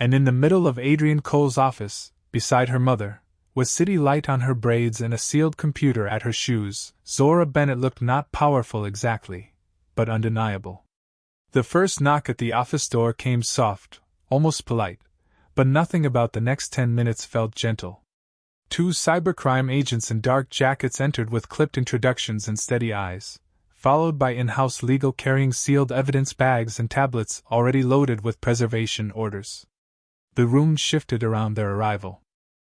And in the middle of Adrian Cole's office, beside her mother, with city light on her braids and a sealed computer at her shoes, Zora Bennett looked not powerful exactly, but undeniable. The first knock at the office door came soft, almost polite, but nothing about the next 10 minutes felt gentle. 2 cybercrime agents in dark jackets entered with clipped introductions and steady eyes, followed by in-house legal carrying sealed evidence bags and tablets already loaded with preservation orders. The room shifted around their arrival.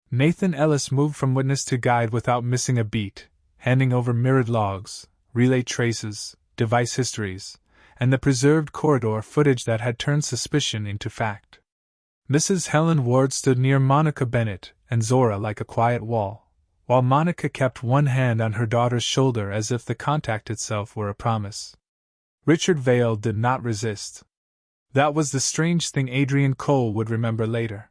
Nathan Ellis moved from witness to guide without missing a beat, handing over mirrored logs, relay traces, device histories, and the preserved corridor footage that had turned suspicion into fact. Mrs. Helen Ward stood near Monica Bennett and Zora like a quiet wall, while Monica kept one hand on her daughter's shoulder as if the contact itself were a promise. Richard Vale did not resist. That was the strange thing Adrian Cole would remember later.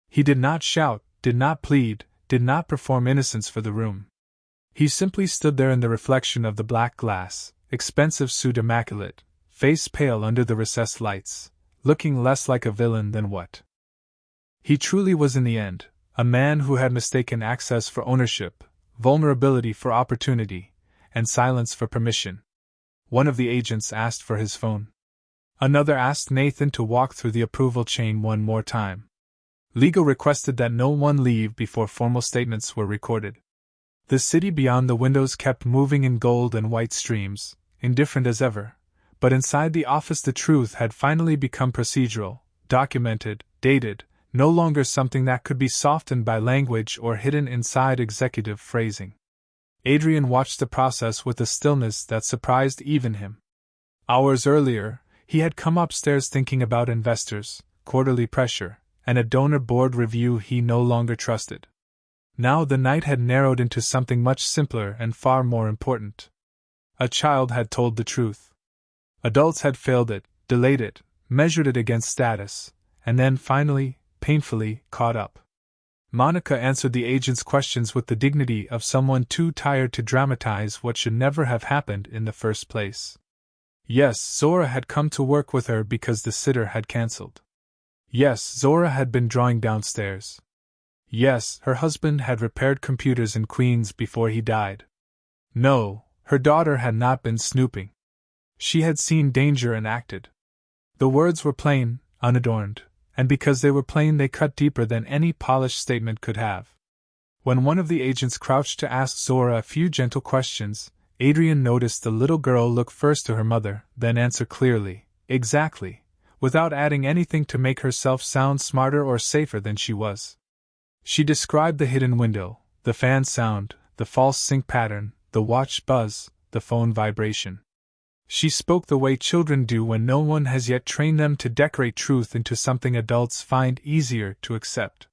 He did not shout, did not plead, did not perform innocence for the room. He simply stood there in the reflection of the black glass, expensive suit immaculate, face pale under the recessed lights, looking less like a villain than what he truly was in the end, a man who had mistaken access for ownership, vulnerability for opportunity, and silence for permission. One of the agents asked for his phone. Another asked Nathan to walk through the approval chain one more time. Legal requested that no one leave before formal statements were recorded. The city beyond the windows kept moving in gold and white streams, indifferent as ever, but inside the office the truth had finally become procedural, documented, dated, no longer something that could be softened by language or hidden inside executive phrasing. Adrian watched the process with a stillness that surprised even him. Hours earlier, he had come upstairs thinking about investors, quarterly pressure, and a donor board review he no longer trusted. Now the night had narrowed into something much simpler and far more important. A child had told the truth. Adults had failed it, delayed it, measured it against status, and then finally, painfully, caught up. Monica answered the agent's questions with the dignity of someone too tired to dramatize what should never have happened in the first place. Yes, Zora had come to work with her because the sitter had cancelled. Yes, Zora had been drawing downstairs. Yes, her husband had repaired computers in Queens before he died. No, her daughter had not been snooping. She had seen danger and acted. The words were plain, unadorned, and because they were plain they cut deeper than any polished statement could have. When one of the agents crouched to ask Zora a few gentle questions, Adrian noticed the little girl look first to her mother, then answer clearly, exactly, without adding anything to make herself sound smarter or safer than she was. She described the hidden window, the fan sound, the false sync pattern, the watch buzz, the phone vibration. She spoke the way children do when no one has yet trained them to decorate truth into something adults find easier to accept.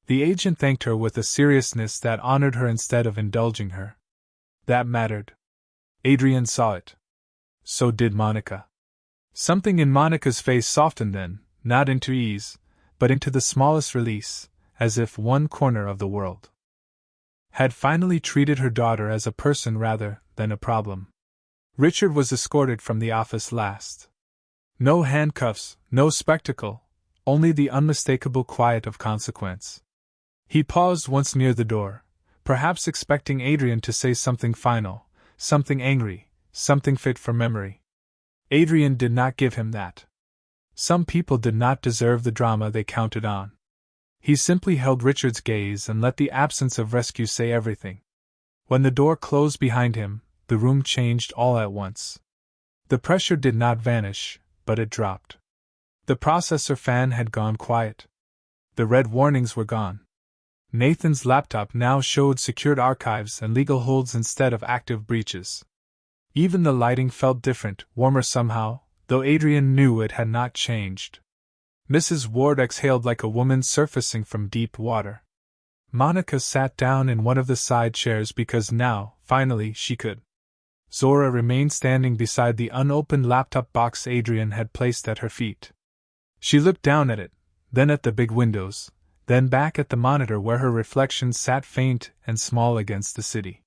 The agent thanked her with a seriousness that honored her instead of indulging her. That mattered. Adrian saw it. So did Monica. Something in Monica's face softened then, not into ease, but into the smallest release, as if one corner of the world had finally treated her daughter as a person rather than a problem. Richard was escorted from the office last. No handcuffs, no spectacle, only the unmistakable quiet of consequence. He paused once near the door, perhaps expecting Adrian to say something final, something angry, something fit for memory. Adrian did not give him that. Some people did not deserve the drama they counted on. He simply held Richard's gaze and let the absence of rescue say everything. When the door closed behind him, the room changed all at once. The pressure did not vanish, but it dropped. The processor fan had gone quiet. The red warnings were gone. Nathan's laptop now showed secured archives and legal holds instead of active breaches. Even the lighting felt different, warmer somehow, though Adrian knew it had not changed. Mrs. Ward exhaled like a woman surfacing from deep water. Monica sat down in one of the side chairs because now, finally, she could. Zora remained standing beside the unopened laptop box Adrian had placed at her feet. She looked down at it, then at the big windows, then back at the monitor where her reflection sat faint and small against the city.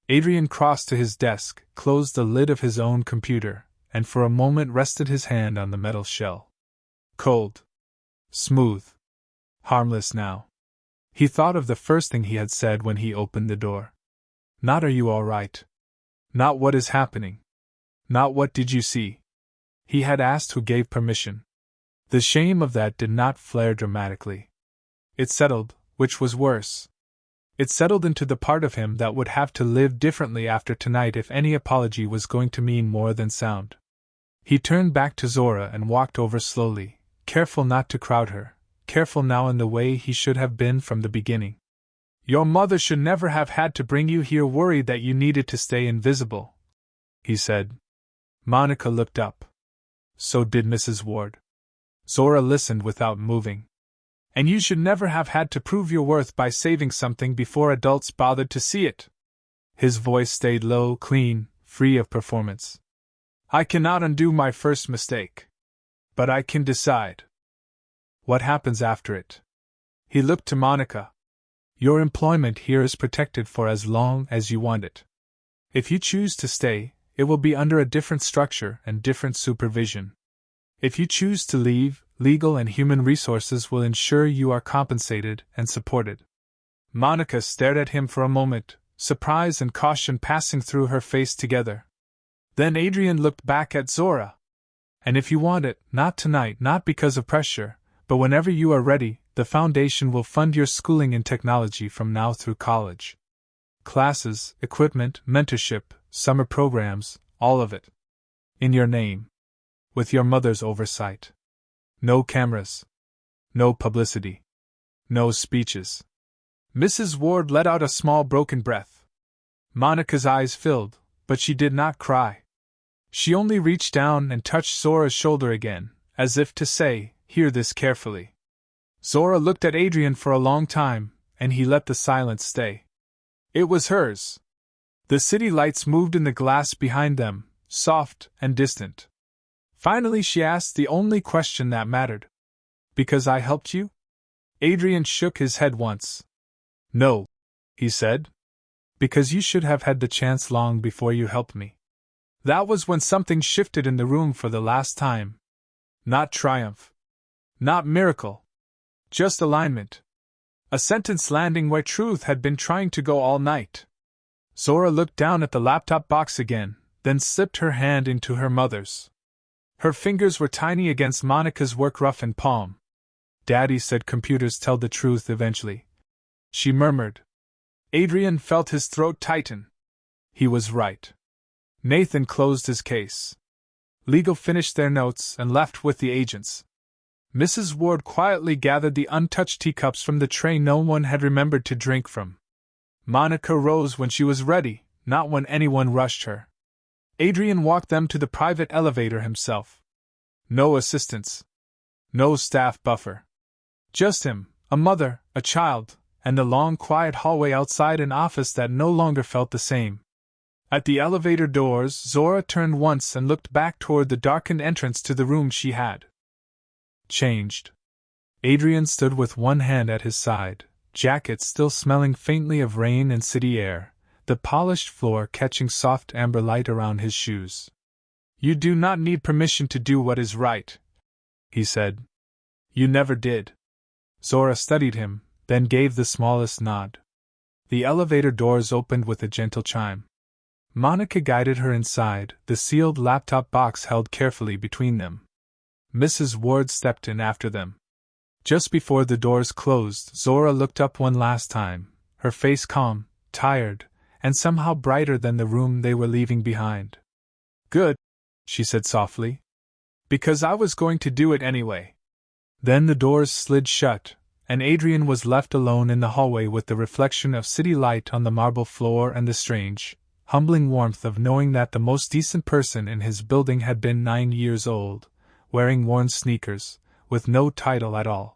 Adrian crossed to his desk, closed the lid of his own computer, and for a moment rested his hand on the metal shell. Cold. Smooth. Harmless now. He thought of the first thing he had said when he opened the door. Not "Are you all right?" Not "What is happening?" Not "What did you see?" He had asked who gave permission. The shame of that did not flare dramatically. It settled, which was worse. It settled into the part of him that would have to live differently after tonight if any apology was going to mean more than sound. He turned back to Zora and walked over slowly, careful not to crowd her, careful now in the way he should have been from the beginning. "Your mother should never have had to bring you here worried that you needed to stay invisible," he said. Monica looked up. So did Mrs. Ward. Zora listened without moving. "And you should never have had to prove your worth by saving something before adults bothered to see it." His voice stayed low, clean, free of performance. "I cannot undo my first mistake. But I can decide what happens after it." He looked to Monica. "Your employment here is protected for as long as you want it. If you choose to stay, it will be under a different structure and different supervision. If you choose to leave, legal and human resources will ensure you are compensated and supported." Monica stared at him for a moment, surprise and caution passing through her face together. Then Adrian looked back at Zora. "And if you want it, not tonight, not because of pressure, but whenever you are ready, the Foundation will fund your schooling in technology from now through college. Classes, equipment, mentorship, summer programs, all of it. In your name. With your mother's oversight. No cameras. No publicity. No speeches." Mrs. Ward let out a small broken breath. Monica's eyes filled, but she did not cry. She only reached down and touched Zora's shoulder again, as if to say, "Hear this carefully." Zora looked at Adrian for a long time, and he let the silence stay. It was hers. The city lights moved in the glass behind them, soft and distant. Finally she asked the only question that mattered. "Because I helped you?" Adrian shook his head once. "No," he said. "Because you should have had the chance long before you helped me." That was when something shifted in the room for the last time. Not triumph. Not miracle. Just alignment. A sentence landing where truth had been trying to go all night. Zora looked down at the laptop box again, then slipped her hand into her mother's. Her fingers were tiny against Monica's work-roughened palm. "Daddy said computers tell the truth eventually," she murmured. Adrian felt his throat tighten. He was right. Nathan closed his case. Legal finished their notes and left with the agents. Mrs. Ward quietly gathered the untouched teacups from the tray no one had remembered to drink from. Monica rose when she was ready, not when anyone rushed her. Adrian walked them to the private elevator himself. No assistants. No staff buffer. Just him, a mother, a child, and the long quiet hallway outside an office that no longer felt the same. At the elevator doors, Zora turned once and looked back toward the darkened entrance to the room she had changed. Adrian stood with one hand at his side, jacket still smelling faintly of rain and city air, the polished floor catching soft amber light around his shoes. "You do not need permission to do what is right," he said. "You never did." Zora studied him, then gave the smallest nod. The elevator doors opened with a gentle chime. Monica guided her inside, the sealed laptop box held carefully between them. Mrs. Ward stepped in after them. Just before the doors closed, Zora looked up one last time, her face calm, tired, and somehow brighter than the room they were leaving behind. "Good," she said softly. "Because I was going to do it anyway." Then the doors slid shut, and Adrian was left alone in the hallway with the reflection of city light on the marble floor and the strange, humbling warmth of knowing that the most decent person in his building had been 9 years old, wearing worn sneakers, with no title at all.